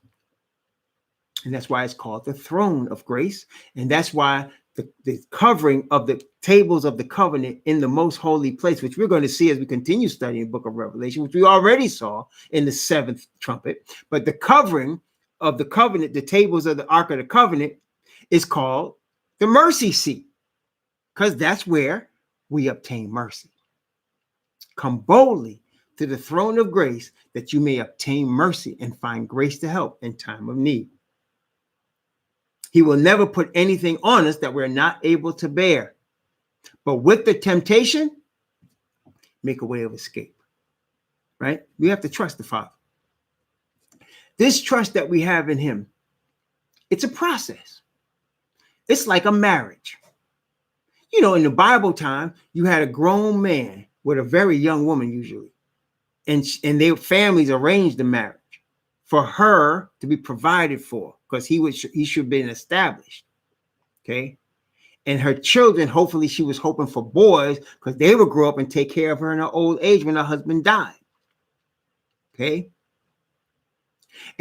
And that's why it's called the throne of grace. And that's why the covering of the tables of the covenant in the most holy place, which we're going to see as we continue studying the book of Revelation, which we already saw in the seventh trumpet. But the covering of the covenant, the tables of the Ark of the Covenant, is called the mercy seat, because that's where we obtain mercy. Come boldly to the throne of grace that you may obtain mercy and find grace to help in time of need. He will never put anything on us that we're not able to bear. But with the temptation, make a way of escape. Right? We have to trust the Father. This trust that we have in him, it's a process. It's like a marriage. You know, in the Bible time, you had a grown man with a very young woman usually. And their families arranged the marriage for her to be provided for, because he should have been established. Okay. And her children, hopefully she was hoping for boys, because they would grow up and take care of her in her old age when her husband died. Okay.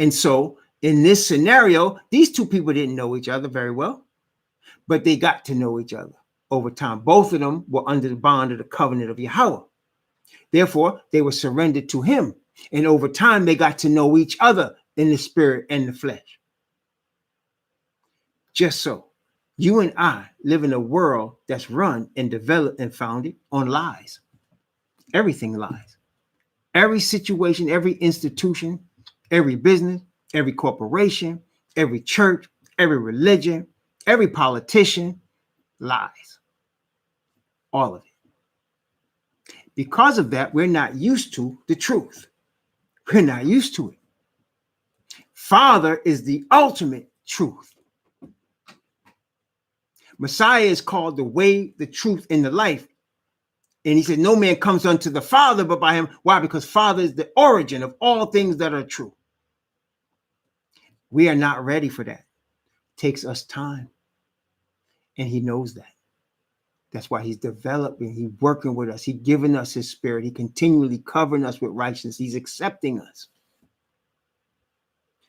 And so in this scenario, these two people didn't know each other very well, but they got to know each other over time. Both of them were under the bond of the covenant of Yahweh. Therefore, they were surrendered to him And over time, they got to know each other in the spirit and the flesh. Just so you and I live in a world that's run and developed and founded on lies. Everything lies. Every situation, every institution, every business, every corporation, every church, every religion, every politician lies. All of it. Because of that, we're not used to the truth. We're not used to it. Father is the ultimate truth. Messiah is called the way, the truth, and the life. And he said, no man comes unto the Father but by him. Why? Because Father is the origin of all things that are true. We are not ready for that. It takes us time. And he knows that. That's why he's developing, he's working with us. He's giving us his spirit. He continually covering us with righteousness. He's accepting us.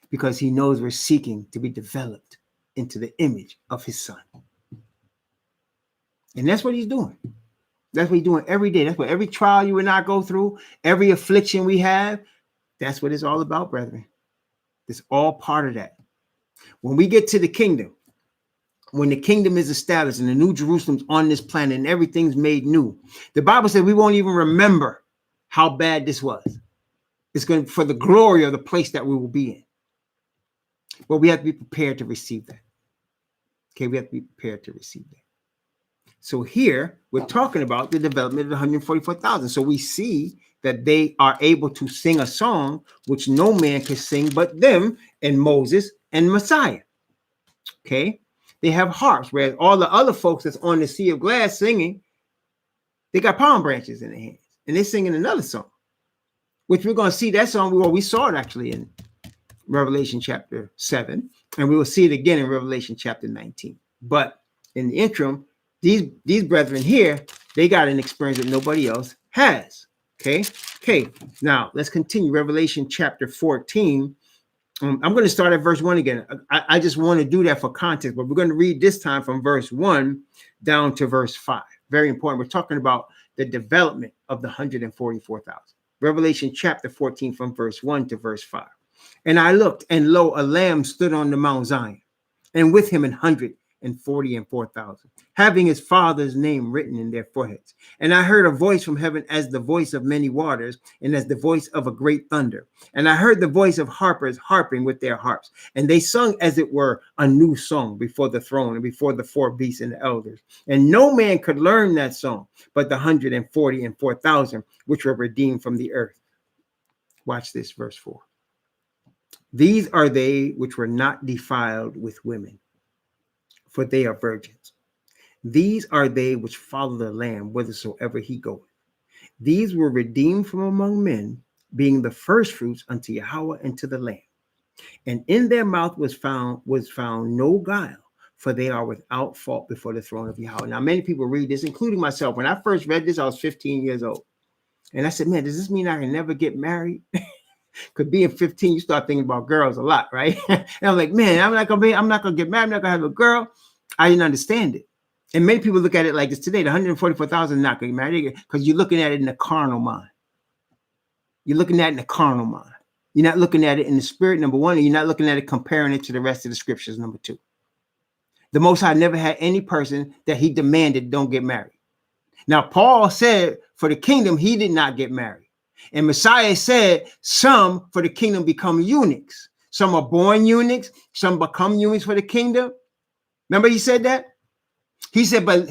Because he knows we're seeking to be developed into the image of his son. And that's what he's doing. That's what he's doing every day. That's what every trial you and I go through, every affliction we have, that's what it's all about, brethren. It's all part of that. When we get to the kingdom, when the kingdom is established and the new Jerusalem's on this planet and everything's made new, the Bible says we won't even remember how bad this was. It's going to, for the glory of the place that we will be in. But we have to be prepared to receive that. Okay, we have to be prepared to receive that. So here we're talking about the development of the 144,000. So we see that they are able to sing a song which no man can sing but them and Moses and Messiah. Okay, they have harps, whereas all the other folks that's on the Sea of Glass singing, they got palm branches in their hands and they're singing another song, which we're going to see that song. Well, we saw it actually in Revelation chapter 7, and we will see it again in Revelation chapter 19. But in the interim, these brethren here, they got an experience that nobody else has. Okay. Now let's continue. Revelation chapter 14. I'm going to start at verse 1 again. I just want to do that for context, but we're going to read this time from verse 1 down to verse 5. Very important. We're talking about the development of the 144,000. Revelation chapter 14 from verse 1 to verse 5. And I looked, and lo, a lamb stood on the Mount Zion, and with him 144,000, having his father's name written in their foreheads. And I heard a voice from heaven as the voice of many waters, and as the voice of a great thunder. And I heard the voice of harpers harping with their harps. And they sung as it were a new song before the throne and before the four beasts and the elders. And no man could learn that song but the 144,000 which were redeemed from the earth. Watch this, verse 4. These are they which were not defiled with women, for they are virgins. These are they which follow the Lamb whithersoever he goeth. These were redeemed from among men, being the firstfruits unto Yahweh and to the Lamb. And in their mouth was found no guile, for they are without fault before the throne of Yahweh. Now, many people read this, including myself. When I first read this, I was 15 years old. And I said, man, does this mean I can never get married? Because being 15, you start thinking about girls a lot, right? And I'm like, man, I'm not gonna get married, I'm not gonna have a girl. I didn't understand it. And many people look at it like this today. The 144,000 not gonna get married because you're looking at it in the carnal mind. You're looking at it in the carnal mind. You're not looking at it in the spirit, number one, and you're not looking at it comparing it to the rest of the scriptures, number two. The Most High never had any person that he demanded don't get married. Now, Paul said for the kingdom, he did not get married. And Messiah said some for the kingdom become eunuchs. Some are born eunuchs. Some become eunuchs for the kingdom. Remember he said that? He said, but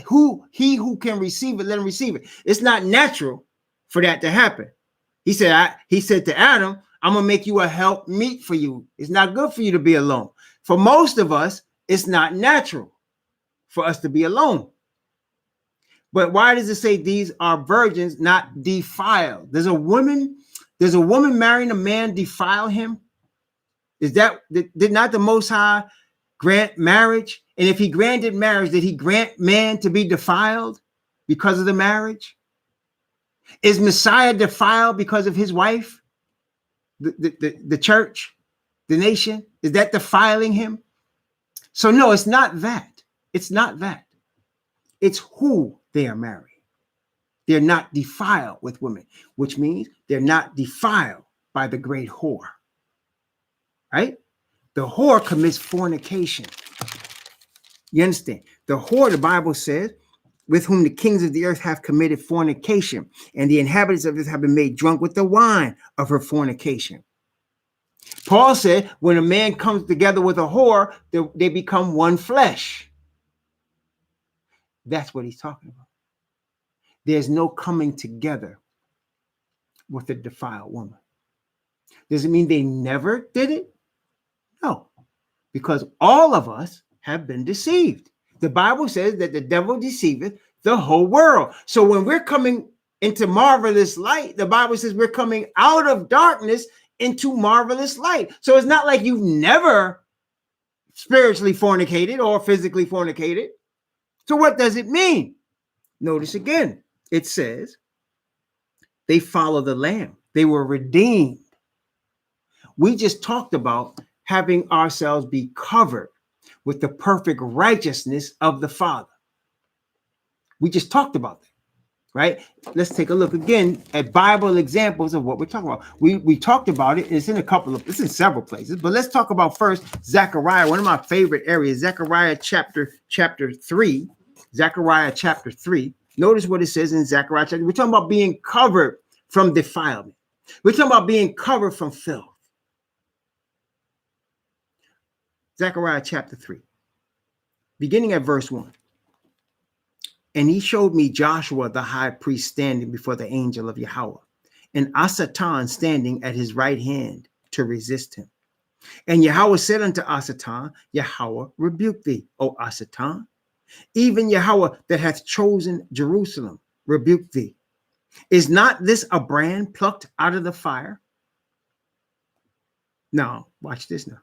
he who can receive it, let him receive it. It's not natural for that to happen. He said to Adam, I'm going to make you a help meet for you. It's not good for you to be alone. For most of us, it's not natural for us to be alone. But why does it say these are virgins, not defiled? Does a woman marrying a man defile him? Did not the Most High grant marriage? And if he granted marriage, did he grant man to be defiled because of the marriage? Is Messiah defiled because of his wife? The church, the nation, is that defiling him? So no, it's not that. It's not that. It's who they are marrying. They're not defiled with women, which means they're not defiled by the great whore. Right? The whore commits fornication. You understand? The whore, the Bible says, with whom the kings of the earth have committed fornication, and the inhabitants of earth have been made drunk with the wine of her fornication. Paul said, when a man comes together with a whore, they become one flesh. That's what he's talking about. There's no coming together with a defiled woman. Does it mean they never did it? No, because all of us have been deceived. The Bible says that the devil deceiveth the whole world. So when we're coming into marvelous light, the Bible says we're coming out of darkness into marvelous light. So it's not like you've never spiritually fornicated or physically fornicated. So what does it mean? Notice again, it says they follow the Lamb. They were redeemed. We just talked about having ourselves be covered with the perfect righteousness of the Father. We just talked about that, right? Let's take a look again at Bible examples of what we're talking about. We talked about it. It's in several places, but let's talk about first Zechariah, one of my favorite areas, Zechariah chapter 3. Zechariah chapter 3. Notice what it says in Zechariah chapter. We're talking about being covered from defilement. We're talking about being covered from filth. Zechariah chapter 3, beginning at verse 1. And he showed me Joshua the high priest standing before the angel of Yahweh, and Asatan standing at his right hand to resist him. And Yahweh said unto Asatan, Yahweh rebuke thee, O Asatan. Even Yahweh that hath chosen Jerusalem rebuke thee. Is not this a brand plucked out of the fire? Now, watch this now.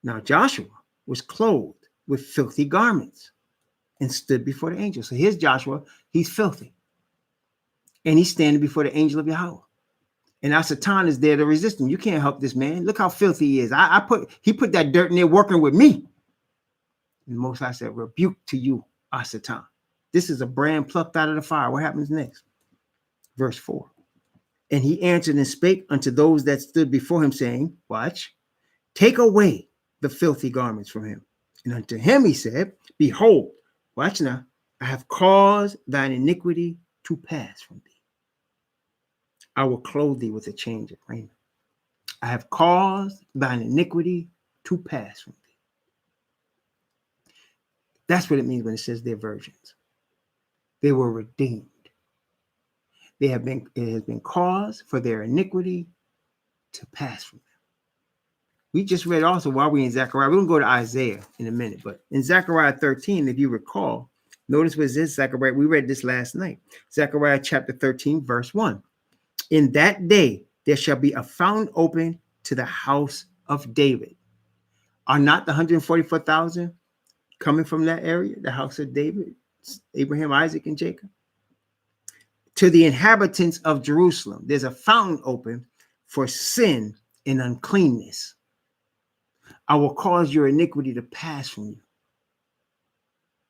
Now Joshua was clothed with filthy garments and stood before the angel. So here's Joshua. He's filthy. And he's standing before the angel of Yahweh. And Asatan is there to resist him. You can't help this man. Look how filthy he is. He put that dirt in there working with me. And the Most High said, rebuke to you, Asatan. This is a brand plucked out of the fire. What happens next? Verse 4. And he answered and spake unto those that stood before him, saying, watch, take away the filthy garments from him. And unto him he said, behold, watch now, I have caused thine iniquity to pass from thee. I will clothe thee with a change of raiment. I have caused thine iniquity to pass from thee. That's what it means when it says they're virgins. They were redeemed. It has been caused for their iniquity to pass from them. We just read also while we're in Zechariah, we're going to go to Isaiah in a minute, but in Zechariah 13, if you recall, notice what it says, Zechariah, we read this last night. Zechariah chapter 13, verse 1. In that day, there shall be a fountain open to the house of David. Are not the 144,000 coming from that area, the house of David, Abraham, Isaac, and Jacob? To the inhabitants of Jerusalem, there's a fountain open for sin and uncleanness. I will cause your iniquity to pass from you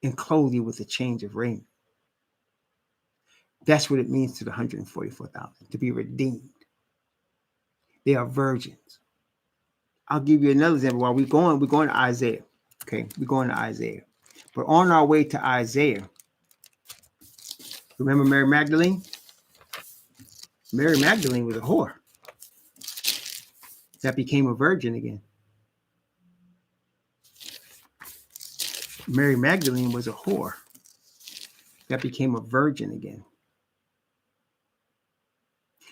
and clothe you with a change of raiment. That's what it means to the 144,000, to be redeemed. They are virgins. I'll give you another example. While we're going to Isaiah. Okay, we're going to Isaiah. But on our way to Isaiah, remember Mary Magdalene? Mary Magdalene was a whore that became a virgin again. Mary Magdalene was a whore that became a virgin again.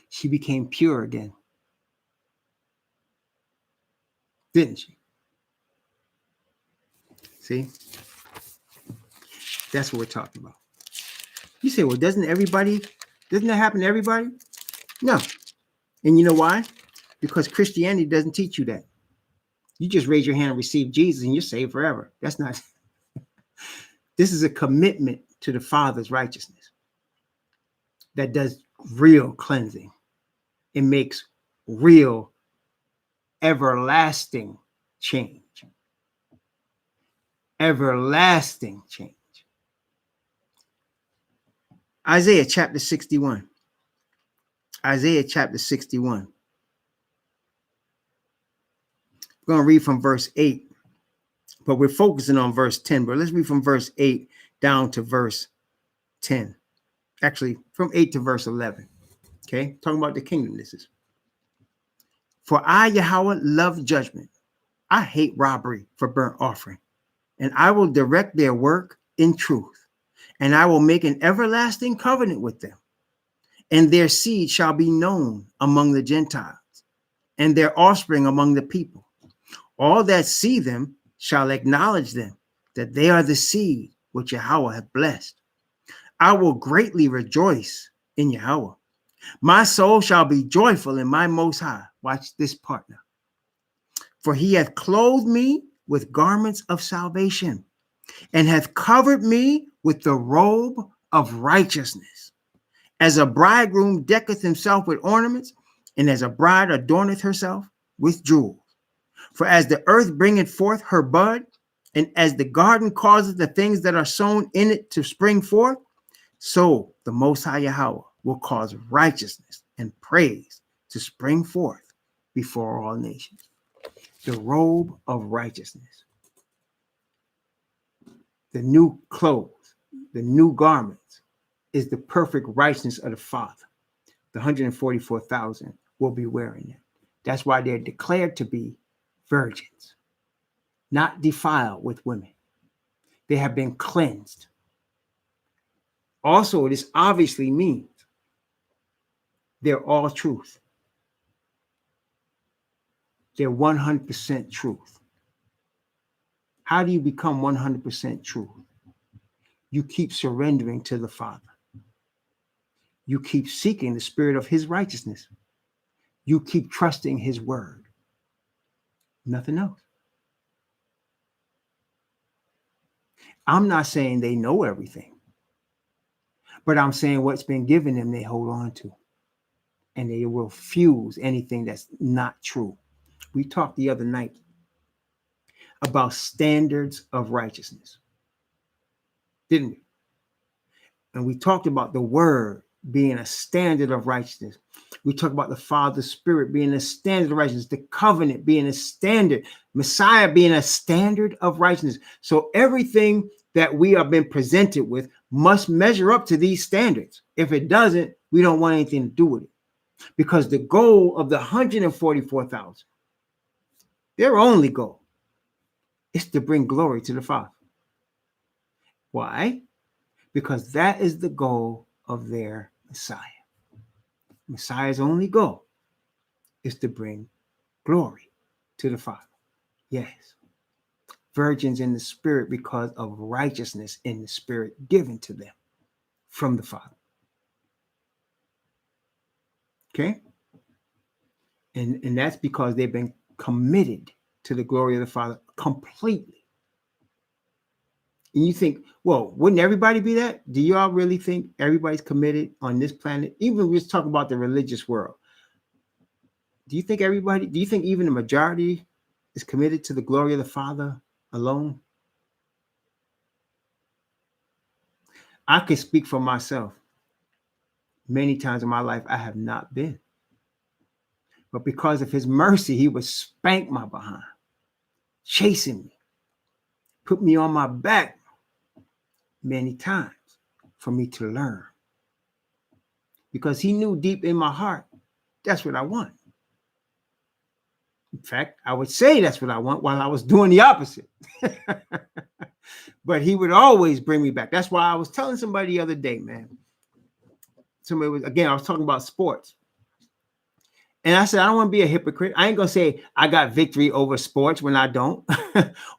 She became pure again. Didn't she? See? That's what we're talking about. You say, well, doesn't that happen to everybody? No. And you know why? Because Christianity doesn't teach you that. You just raise your hand and receive Jesus and you're saved forever. That's not. This is a commitment to the Father's righteousness that does real cleansing. It makes real everlasting change. Everlasting change. Isaiah chapter 61. Isaiah chapter 61. We're going to read from verse 8, but we're focusing on verse 10. But let's read from verse 8 down to verse 10. Actually, from 8 to verse 11. Okay, talking about the kingdom. This is. For I, Yahweh, love judgment. I hate robbery for burnt offering. And I will direct their work in truth. And I will make an everlasting covenant with them. And their seed shall be known among the Gentiles, and their offspring among the people. All that see them shall acknowledge them, that they are the seed which Yahweh hath blessed. I will greatly rejoice in Yahweh. My soul shall be joyful in my Most High. Watch this part now. For he hath clothed me with garments of salvation, and hath covered me with the robe of righteousness. As a bridegroom decketh himself with ornaments, and as a bride adorneth herself with jewels. For as the earth bringeth forth her bud, and as the garden causeth the things that are sown in it to spring forth, so the Most High Yahweh will cause righteousness and praise to spring forth before all nations. The robe of righteousness. The new clothes, the new garments, is the perfect righteousness of the Father. The 144,000 will be wearing them. That's why they're declared to be virgins, not defiled with women. They have been cleansed. Also, this obviously means they're all truth. They're 100% truth. How do you become 100% truth? You keep surrendering to the Father. You keep seeking the spirit of his righteousness. You keep trusting his word. Nothing else. I'm not saying they know everything, but I'm saying what's been given them, they hold on to. And they will refuse anything that's not true. We talked the other night about standards of righteousness, didn't we? And we talked about the word being a standard of righteousness. We talked about the Father's Spirit being a standard of righteousness, the covenant being a standard, Messiah being a standard of righteousness. So everything that we have been presented with must measure up to these standards. If it doesn't, we don't want anything to do with it. Because the goal of the 144,000, their only goal is to bring glory to the Father. Why? Because that is the goal of their Messiah. Messiah's only goal is to bring glory to the Father. Yes. Virgins in the Spirit because of righteousness in the Spirit given to them from the Father. Okay? And that's because they've been committed to the glory of the Father completely. And you think, well, wouldn't everybody be that? Do y'all really think everybody's committed on this planet? Even we just talk about the religious world. Do you think even the majority is committed to the glory of the Father alone? I can speak for myself. Many times in my life, I have not been. But because of his mercy, he would spank my behind, chasing me, put me on my back many times for me to learn. Because he knew deep in my heart, that's what I want. In fact, I would say that's what I want while I was doing the opposite. But he would always bring me back. That's why I was telling somebody the other day, man. I was talking about sports. And I said, I don't want to be a hypocrite. I ain't going to say I got victory over sports when I don't.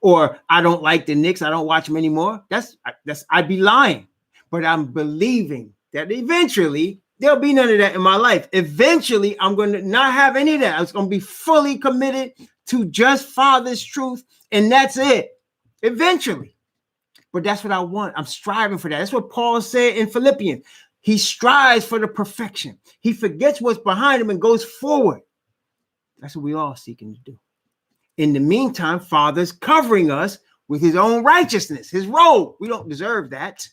Or I don't like the Knicks. I don't watch them anymore. I'd be lying. But I'm believing that eventually there'll be none of that in my life. Eventually, I'm going to not have any of that. I was going to be fully committed to just Father's truth. And that's it. Eventually. But that's what I want. I'm striving for that. That's what Paul said in Philippians. He strives for the perfection. He forgets what's behind him and goes forward. That's what we all seeking to do. In the meantime, Father's covering us with his own righteousness, his robe. We don't deserve that.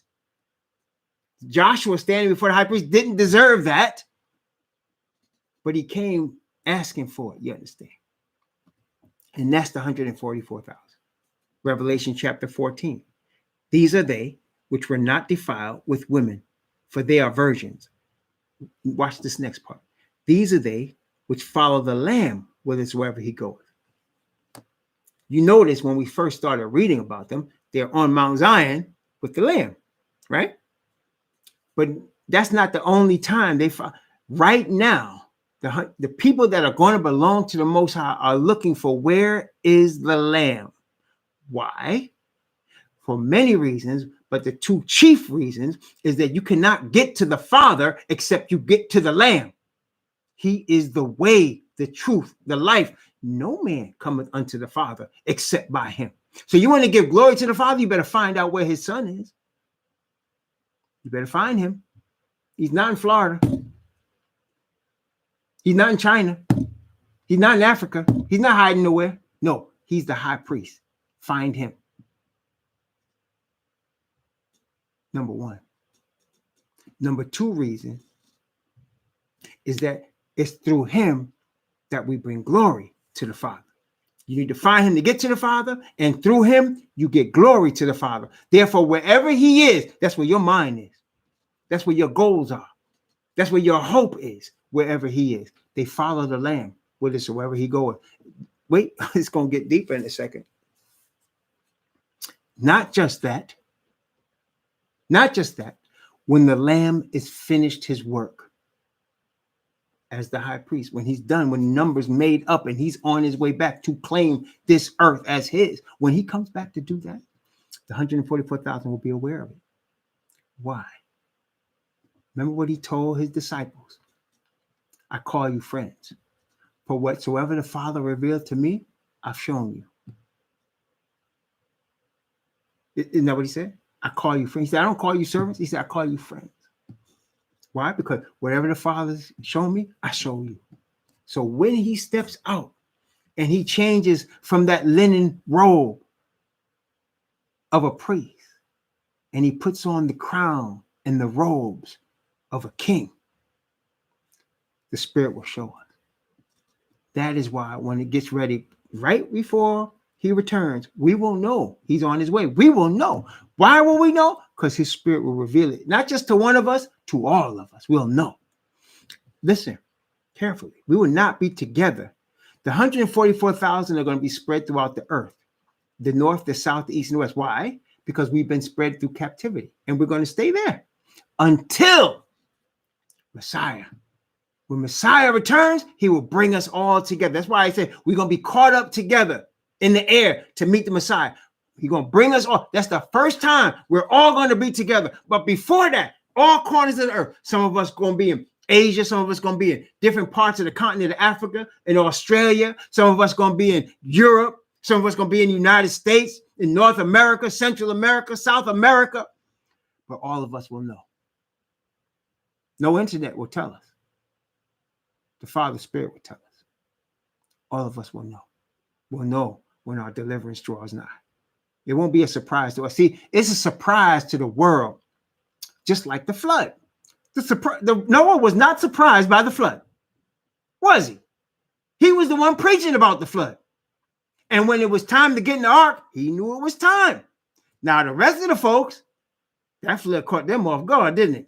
Joshua standing before the high priest didn't deserve that. But he came asking for it. You understand? And that's the 144,000. Revelation chapter 14. These are they which were not defiled with women, for they are virgins. Watch this next part. These are they which follow the Lamb whithersoever he goeth. You notice when we first started reading about them, they're on Mount Zion with the Lamb, right? But that's not the only time they follow. Right now, the people that are going to belong to the Most High are looking for where is the Lamb. Why? For many reasons, but the two chief reasons is that you cannot get to the Father except you get to the Lamb. He is the way, the truth, the life. No man cometh unto the Father except by him. So you want to give glory to the Father, you better find out where his son is. You better find him. He's not in Florida. He's not in China. He's not in Africa. He's not hiding nowhere. No, he's the high priest. Find him. Number one. Number two reason is that it's through him that we bring glory to the Father. You need to find him to get to the Father, and through him, you get glory to the Father. Therefore, wherever he is, that's where your mind is. That's where your goals are. That's where your hope is, wherever he is. They follow the Lamb whithersoever he goeth. Wait, it's going to get deeper in a second. Not just that. Not just that. When the Lamb is finished his work as the high priest, when he's done, when numbers made up and he's on his way back to claim this earth as his, when he comes back to do that, the 144,000 will be aware of it. Why? Remember what he told his disciples? I call you friends. For whatsoever the Father revealed to me, I've shown you. Isn't that what he said? I call you friends. He said, I don't call you servants. He said, I call you friends. Why? Because whatever the Father's shown me, I show you. So when he steps out and he changes from that linen robe of a priest and he puts on the crown and the robes of a king, the Spirit will show us. That is why when it gets ready, right before he returns, we will know he's on his way. We will know. Why will we know? Because his Spirit will reveal it. Not just to one of us, to all of us. We'll know. Listen carefully. We will not be together. The 144,000 are going to be spread throughout the earth. The north, the south, the east, and the west. Why? Because we've been spread through captivity. And we're going to stay there until Messiah. When Messiah returns, he will bring us all together. That's why I say we're going to be caught up together in the air to meet the Messiah. He's going to bring us all. That's the first time we're all going to be together. But before that, all corners of the earth, some of us going to be in Asia, some of us going to be in different parts of the continent of Africa, in Australia, some of us going to be in Europe, some of us going to be in the United States, in North America, Central America, South America. But all of us will know. No internet will tell us. The Father's Spirit will tell us. All of us will know. We'll know when our deliverance draws nigh. It won't be a surprise to us. See, it's a surprise to the world, just like the flood. Noah was not surprised by the flood, was he? He was the one preaching about the flood. And when it was time to get in the ark, he knew it was time. Now, the rest of the folks, that flood caught them off guard, didn't it?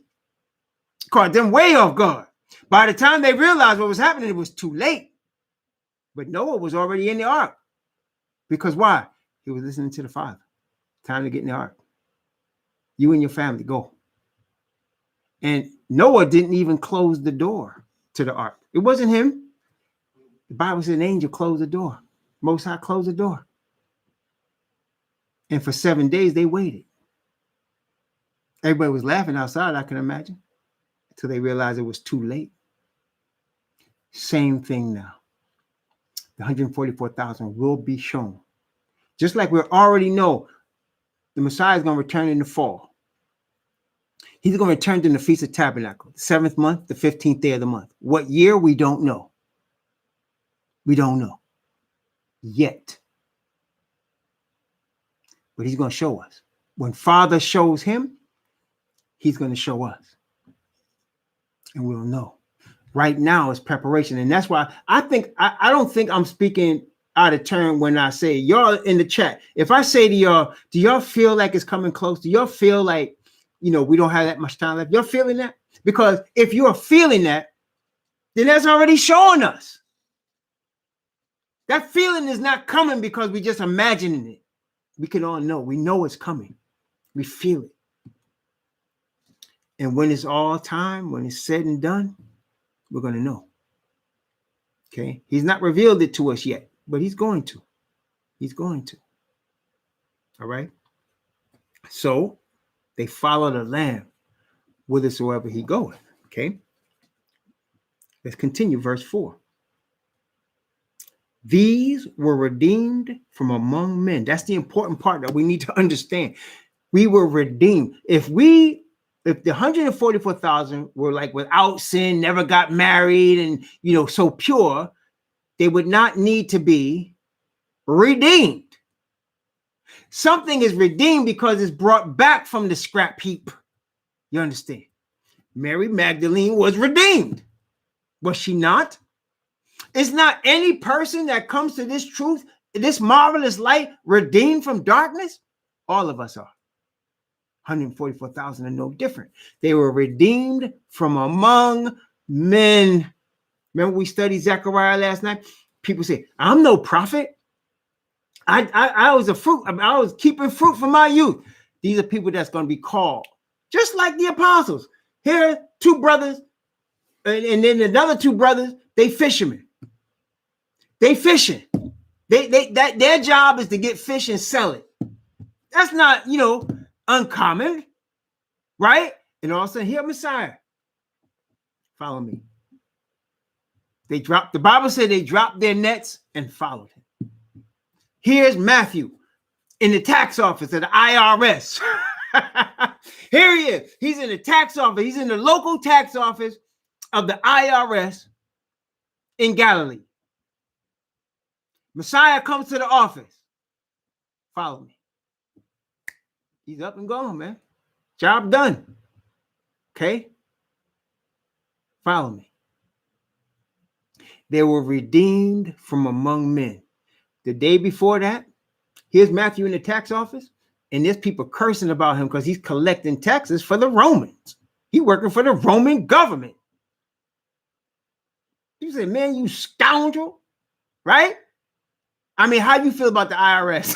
Caught them way off guard. By the time they realized what was happening, it was too late. But Noah was already in the ark. Because why? He was listening to the Father. Time to get in the ark. You and your family, go. And Noah didn't even close the door to the ark. It wasn't him. The Bible said an angel closed the door. Most High closed the door. And for 7 days, they waited. Everybody was laughing outside, I can imagine, until they realized it was too late. Same thing now. The 144,000 will be shown. Just like we already know the Messiah is going to return in the fall. He's going to return during the Feast of Tabernacles, the 7th month, the 15th day of the month. What year? We don't know. We don't know yet. But he's going to show us. When Father shows him, he's going to show us. And we'll know. Right now is preparation. And that's why I don't think I'm speaking out of turn when I say, y'all in the chat, if I say to y'all, do y'all feel like it's coming close? Do y'all feel like, we don't have that much time left? You're feeling that? Because if you're feeling that, then that's already showing us. That feeling is not coming because we just imagining it. We can all know. We know it's coming. We feel it. And when it's all time, when it's said and done, we're going to know. Okay? He's not revealed it to us yet, but he's going to. He's going to. All right? So they follow the Lamb whithersoever he goeth. Okay? Let's continue. Verse 4. These were redeemed from among men. That's the important part that we need to understand. We were redeemed. If the 144,000 were like without sin, never got married, and so pure, they would not need to be redeemed. Something is redeemed because it's brought back from the scrap heap. You understand? Mary Magdalene was redeemed. Was she not? It's not any person that comes to this truth, this marvelous light, redeemed from darkness. All of us are. 144,000 are no different. They were redeemed from among men. Remember we studied Zechariah last night? People say, I'm no prophet. I was I was keeping fruit from my youth. These are people that's going to be called. Just like the apostles. Here, two brothers, and then another two brothers, they fishermen. They fishing. Their job is to get fish and sell it. That's not, uncommon, right? And all of a sudden, here, Messiah, follow me. The Bible said they dropped their nets and followed him. Here's Matthew in the tax office at the IRS. Here he is. He's in the tax office. He's in the local tax office of the IRS in Galilee. Messiah comes to the office. Follow me. He's up and gone, man. Job done. Okay? Follow me. They were redeemed from among men. The day before that, here's Matthew in the tax office, and there's people cursing about him because he's collecting taxes for the Romans. He's working for the Roman government. You say, man, you scoundrel, right? I mean, how you feel about the IRS?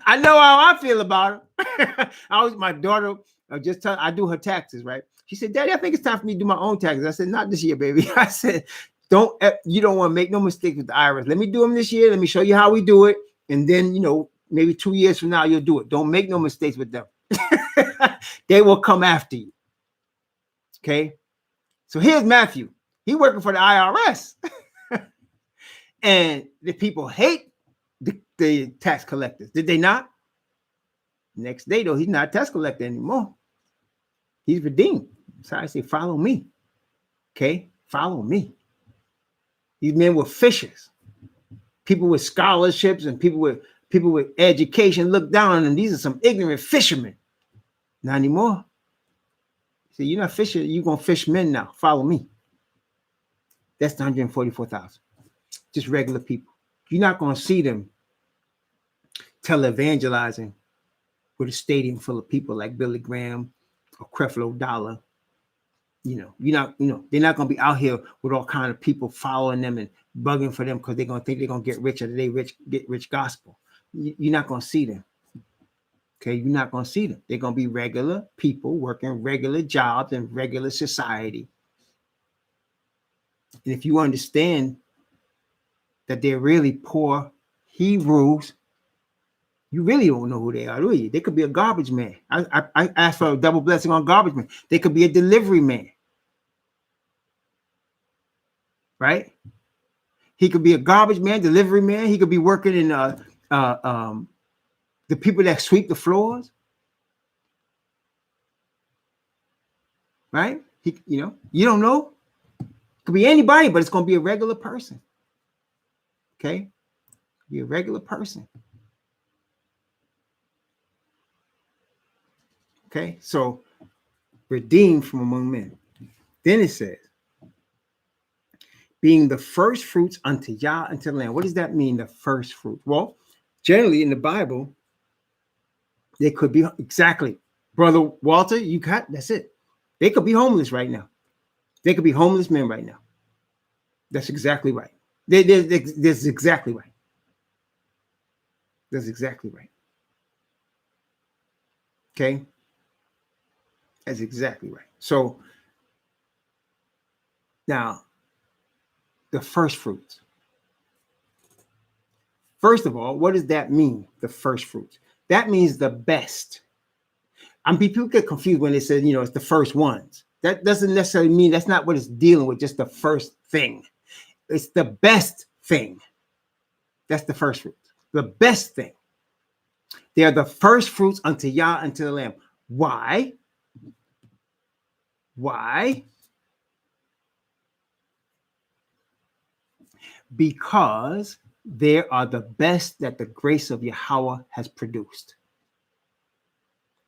I know how I feel about it. My daughter, I do her taxes, right? She said, Daddy, I think it's time for me to do my own taxes. I said, not this year, baby. I said, you don't want to make no mistakes with the IRS. Let me do them this year. Let me show you how we do it. And then, maybe 2 years from now, you'll do it. Don't make no mistakes with them. They will come after you. Okay. So here's Matthew. He's working for the IRS. And the people hate the tax collectors. Did they not? Next day, though, he's not a tax collector anymore. He's redeemed. So I say, follow me. Okay? Follow me. These men were fishers. People with scholarships and people with education look down on them. These are some ignorant fishermen. Not anymore. See, you're not fishing. You're going to fish men now. Follow me. That's the 144,000. Just regular people. You're not going to see them televangelizing with a stadium full of people like Billy Graham or Creflo Dollar. They're not going to be out here with all kind of people following them and bugging for them because they're going to think they're going to get rich or get rich gospel. You're not going to see them. Okay, you're not going to see them. They're going to be regular people working regular jobs in regular society. And if you understand that they're really poor Hebrews, you really don't know who they are, do you? They could be a garbage man. I asked for a double blessing on garbage man. They could be a delivery man. Right? He could be a garbage man, delivery man. He could be working in the people that sweep the floors. Right? You don't know. It could be anybody, but it's going to be a regular person. Okay? Be a regular person. Okay, so redeemed from among men. Then it says, being the first fruits unto Yah and to the Lamb. What does that mean, the first fruit? Well, generally in the Bible, they could be exactly. Brother Walter, you got that's it. They could be homeless right now. They could be homeless men right now. That's exactly right. That's exactly right. That's exactly right. Okay? That's exactly right. So now, the first fruits. First of all, what does that mean? The first fruits. That means the best. People get confused when they say, it's the first ones. That doesn't necessarily mean that's not what it's dealing with, just the first thing. It's the best thing. That's the first fruits. The best thing. They are the first fruits unto Yah and to the Lamb. Why? Why? Because they are the best that the grace of Yahweh has produced.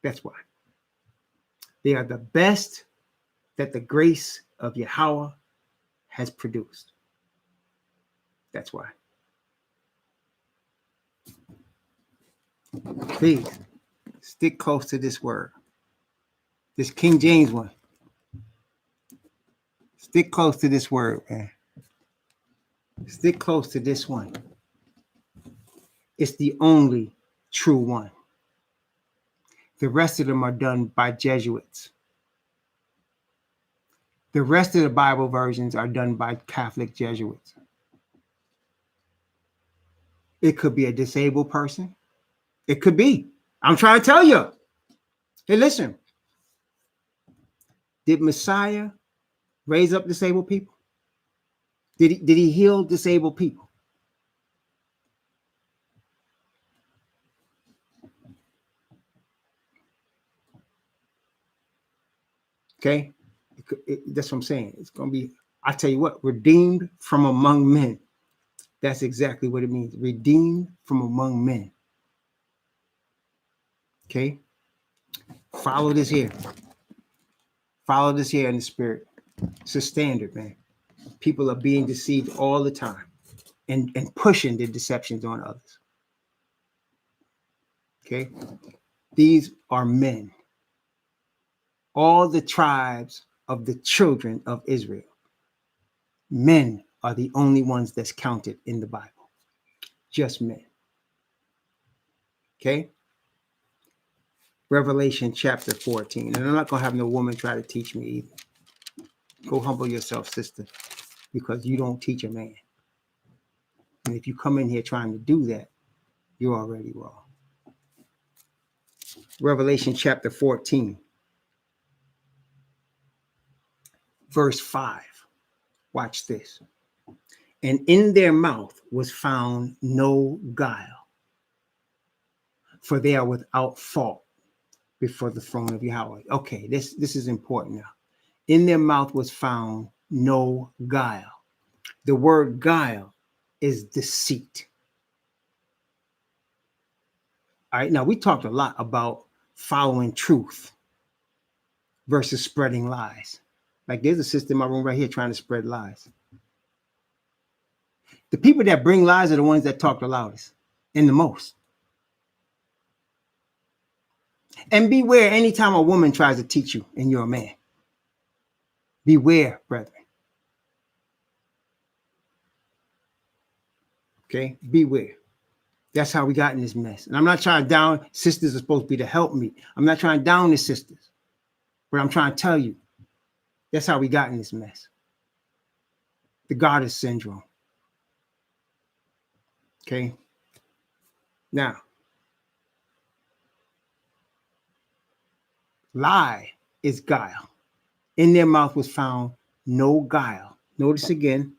That's why. They are the best that the grace of Yahweh has produced. That's why. Please stick close to this word. This King James one. Stick close to this word, man. Stick close to this one. It's the only true one. The rest of them are done by Jesuits. The rest of the Bible versions are done by Catholic Jesuits. It could be a disabled person. It could be. I'm trying to tell you. Hey, listen. Did Messiah raise up disabled people? Did he heal disabled people? Okay? That's what I'm saying. It's going to be, I tell you what, redeemed from among men. That's exactly what it means. Redeemed from among men. Okay? Follow this here. Follow this here in the spirit. It's a standard, man. People are being deceived all the time and pushing the deceptions on others. Okay? These are men. All the tribes of the children of Israel. Men are the only ones that's counted in the Bible. Just men. Okay? Revelation chapter 14. And I'm not going to have no woman try to teach me either. Go humble yourself, sister, because you don't teach a man. And if you come in here trying to do that, you're already wrong. Revelation chapter 14, verse 5. Watch this. And in their mouth was found no guile, for they are without fault before the throne of Yahweh. Okay, this is important now. In their mouth was found no guile. The word guile is deceit. All right, now we talked a lot about following truth versus spreading lies. Like there's a sister in my room right here trying to spread lies. The people that bring lies are the ones that talk the loudest and the most. And beware anytime a woman tries to teach you and you're a man. Beware, brethren. Okay, beware. That's how we got in this mess. And I'm not trying to down, sisters are supposed to be to help me. I'm not trying to down the sisters. But I'm trying to tell you, that's how we got in this mess. The goddess syndrome. Okay. Now, lie is guile. In their mouth was found no guile. Notice again,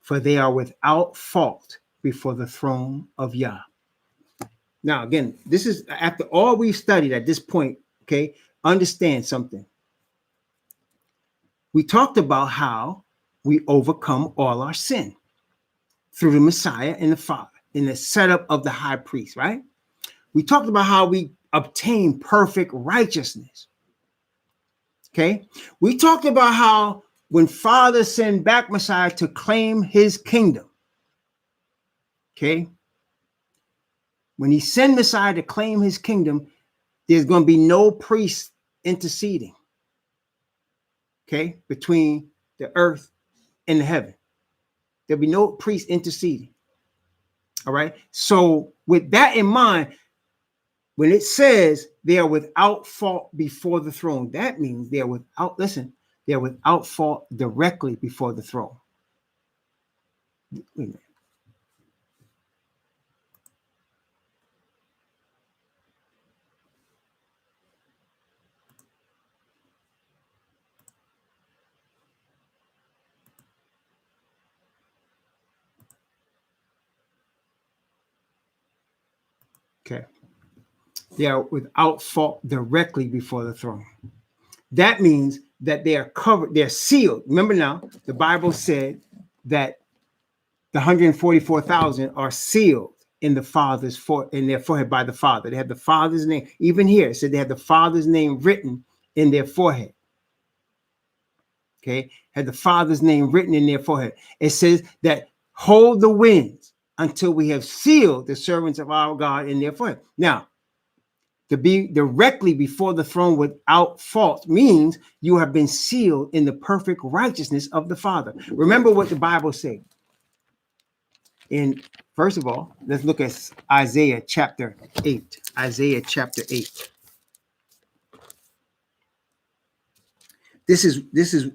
for they are without fault before the throne of Yah. Now, again, this is after all we've studied at this point, okay? Understand something. We talked about how we overcome all our sin through the Messiah and the Father in the setup of the high priest, right? We talked about how we obtain perfect righteousness. Okay? We talked about how when Father sent back Messiah to claim his kingdom, okay, when he sent Messiah to claim his kingdom, there's going to be no priest interceding, okay, between the earth and the heaven. There'll be no priest interceding. All right. So with that in mind, when it says they are without fault before the throne, that means they're without, listen, they're without fault directly before the throne. Wait a minute. Okay. They are without fault directly before the throne. That means that they are covered, they're sealed. Remember now, the Bible said that the 144,000 are sealed in the Father's in their forehead by the Father. They have the Father's name. Even here, it said they had the Father's name written in their forehead. Okay, had the Father's name written in their forehead. It says that hold the winds until we have sealed the servants of our God in their forehead. Now, to be directly before the throne without fault means you have been sealed in the perfect righteousness of the Father. Remember what the Bible said. First of all, let's look at Isaiah chapter 8. Isaiah chapter 8. This is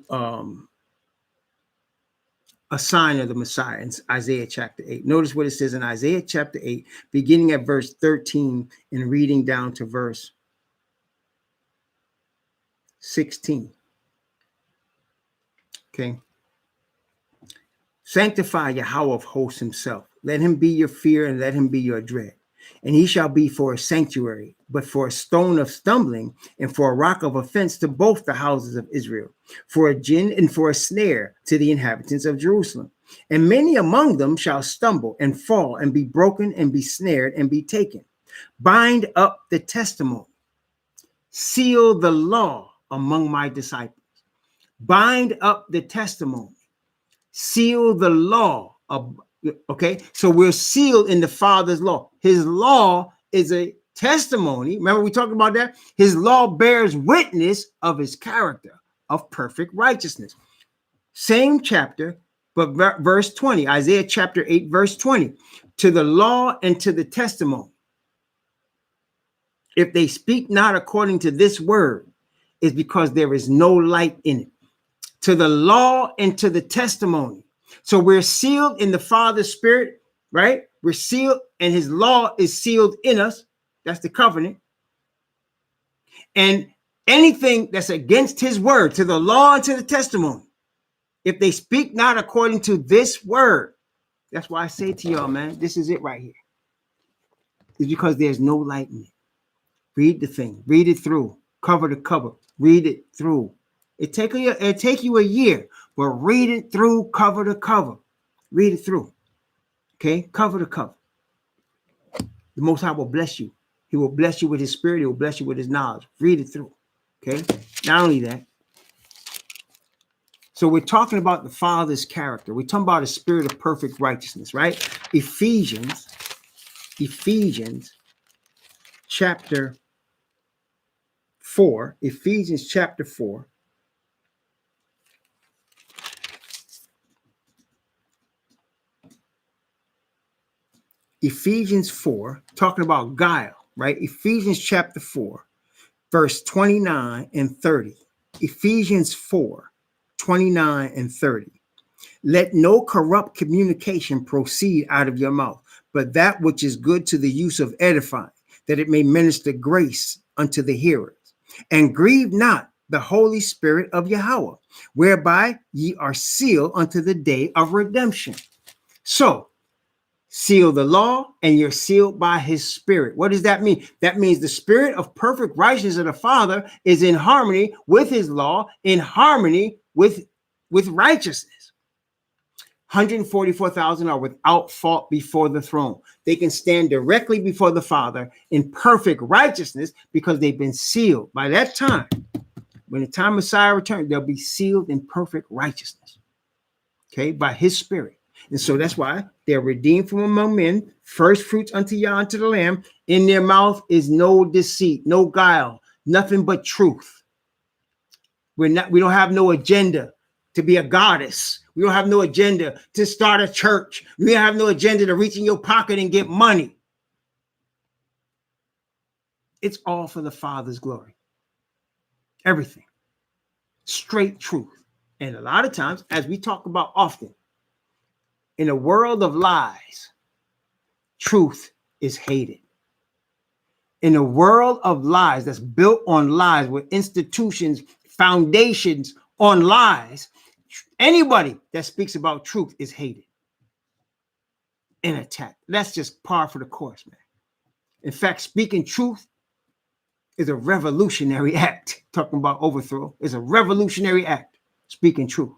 a sign of the Messiah in Isaiah chapter 8. Notice what it says in Isaiah chapter 8, beginning at verse 13 and reading down to verse 16. Okay. Sanctify Yahweh of hosts himself. Let him be your fear and let him be your dread. And he shall be for a sanctuary, but for a stone of stumbling and for a rock of offense to both the houses of Israel, for a gin and for a snare to the inhabitants of Jerusalem. And many among them shall stumble and fall and be broken and be snared and be taken. Bind up the testimony. Seal the law among my disciples. Bind up the testimony. Seal the law. Okay, so we're sealed in the Father's law. His law is a testimony. Remember we talked about that? His law bears witness of his character of perfect righteousness. Same chapter, but verse 20, Isaiah chapter 8, verse 20. To the law and to the testimony, if they speak not according to this word, is because there is no light in it. To the law and to the testimony. So we're sealed in the Father's Spirit, right? We're sealed and his law is sealed in us. That's the covenant. And anything that's against his word, to the law and to the testimony, if they speak not according to this word, that's why I say to y'all, man, this is it right here. It's because there's no light in it. Read the thing, read it through, cover to cover, read it through. It take you a year, but read it through cover to cover. Read it through. Okay, cover to cover. The Most High will bless you. He will bless you with his spirit. He will bless you with his knowledge. Read it through. Okay, not only that. So we're talking about the Father's character. We're talking about a spirit of perfect righteousness, right? Ephesians chapter 4. Ephesians chapter 4. Ephesians 4, talking about guile, right? Ephesians chapter 4, verse 29 and 30. Ephesians 4, 29 and 30. Let no corrupt communication proceed out of your mouth, but that which is good to the use of edifying, that it may minister grace unto the hearers. And grieve not the Holy Spirit of Yahweh, whereby ye are sealed unto the day of redemption. So, seal the law and you're sealed by his spirit. What does that mean? That means the spirit of perfect righteousness of the Father is in harmony with his law, in harmony with righteousness. 144,000 are without fault before the throne. They can stand directly before the Father in perfect righteousness because they've been sealed. By that time, When the time Messiah returns, they'll be sealed in perfect righteousness, okay, by his spirit. And so that's why they're redeemed from among men, first fruits unto Yah, unto the Lamb. In their mouth is no deceit, no guile, nothing but truth. We don't have no agenda to be a goddess. We don't have no agenda to start a church. We don't have no agenda to reach in your pocket and get money. It's all for the Father's glory. Everything. Straight truth. And a lot of times, as we talk about often, in a world of lies, truth is hated. In a world of lies that's built on lies, with institutions, foundations on lies, anybody that speaks about truth is hated and attacked. That's just par for the course, man. In fact, speaking truth is a revolutionary act. Talking about overthrow is a revolutionary act, speaking truth.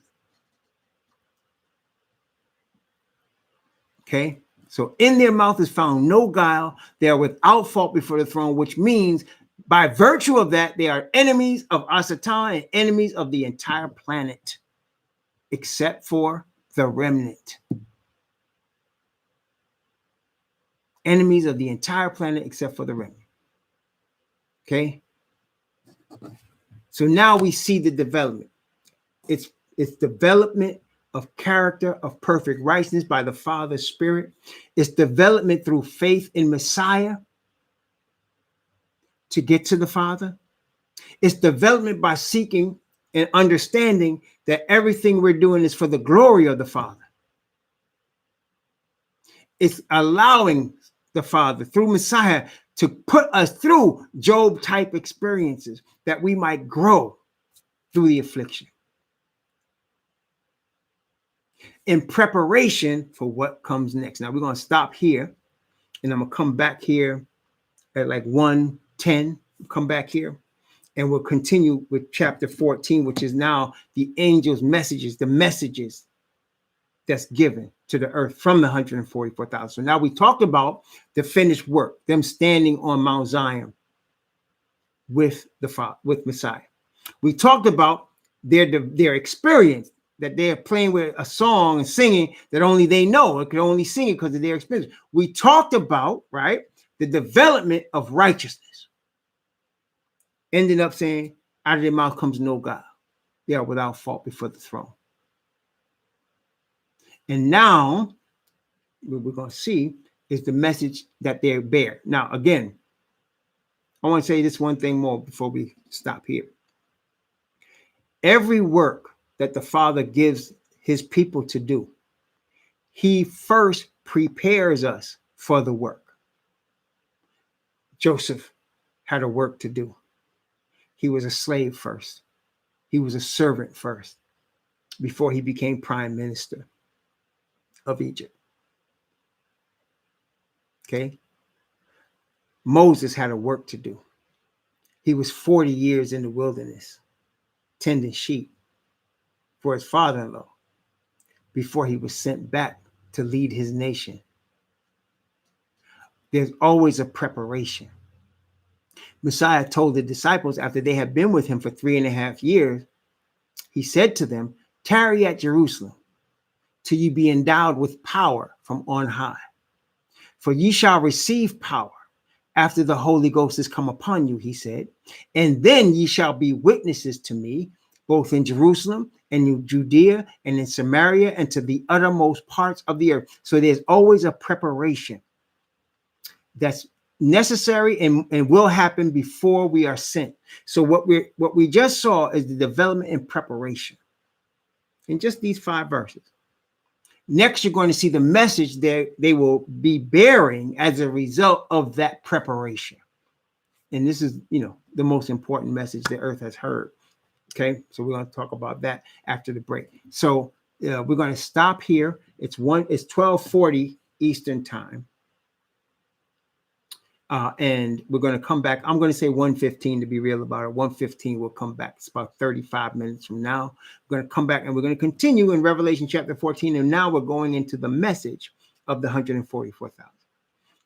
Okay, so in their mouth is found no guile. They are without fault before the throne, which means by virtue of that, they are enemies of Asatan and enemies of the entire planet, except for the remnant. Enemies of the entire planet, except for the remnant. Okay, so now we see the development. It's development of character of perfect righteousness by the Father's Spirit. It's development through faith in Messiah to get to the Father. It's development by seeking and understanding that everything we're doing is for the glory of the Father. It's allowing the Father through Messiah to put us through Job type experiences that we might grow through the affliction, in preparation for what comes next. Now we're going to stop here, and I'm going to come back here at like 1:10. Come back here, and we'll continue with chapter 14, which is now the angel's messages, the messages that's given to the earth from the 144,000. So now we talked about the finished work, them standing on Mount Zion with the Father, with Messiah. We talked about their experience, that they're playing with a song and singing that only they know. It could only sing it because of their experience. We talked about, right, the development of righteousness. Ended up saying, out of their mouth comes no guile. They are without fault before the throne. And now, what we're going to see is the message that they bear. Now, again, I want to say this one thing more before we stop here. Every work that the Father gives his people to do, he first prepares us for the work. Joseph had a work to do. He was a slave first. He was a servant first before he became prime minister of Egypt. Okay. Moses had a work to do. He was 40 years in the wilderness tending sheep for his father-in-law before he was sent back to lead his nation. There's always a preparation. Messiah told the disciples after they had been with him for 3.5 years, he said to them, "Tarry at Jerusalem till you be endowed with power from on high. For ye shall receive power after the Holy Ghost is come upon you," he said, "and then ye shall be witnesses to me, both in Jerusalem and in Judea and in Samaria and to the uttermost parts of the earth." So there's always a preparation that's necessary and will happen before we are sent. So what we just saw is the development and preparation in just these 5 verses. Next, you're going to see the message that they will be bearing as a result of that preparation. And this is, the most important message the earth has heard. Okay, so we're going to talk about that after the break. So we're going to stop here. It's 12:40 Eastern time. And we're going to come back. I'm going to say 1:15 to be real about it. 1:15 we'll come back. It's about 35 minutes from now. We're going to come back and we're going to continue in Revelation chapter 14. And now we're going into the message of the 144,000.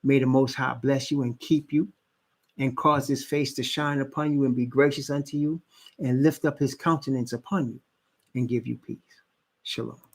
May the Most High bless you and keep you. and cause his face to shine upon you and be gracious unto you, and lift up his countenance upon you and give you peace. Shalom.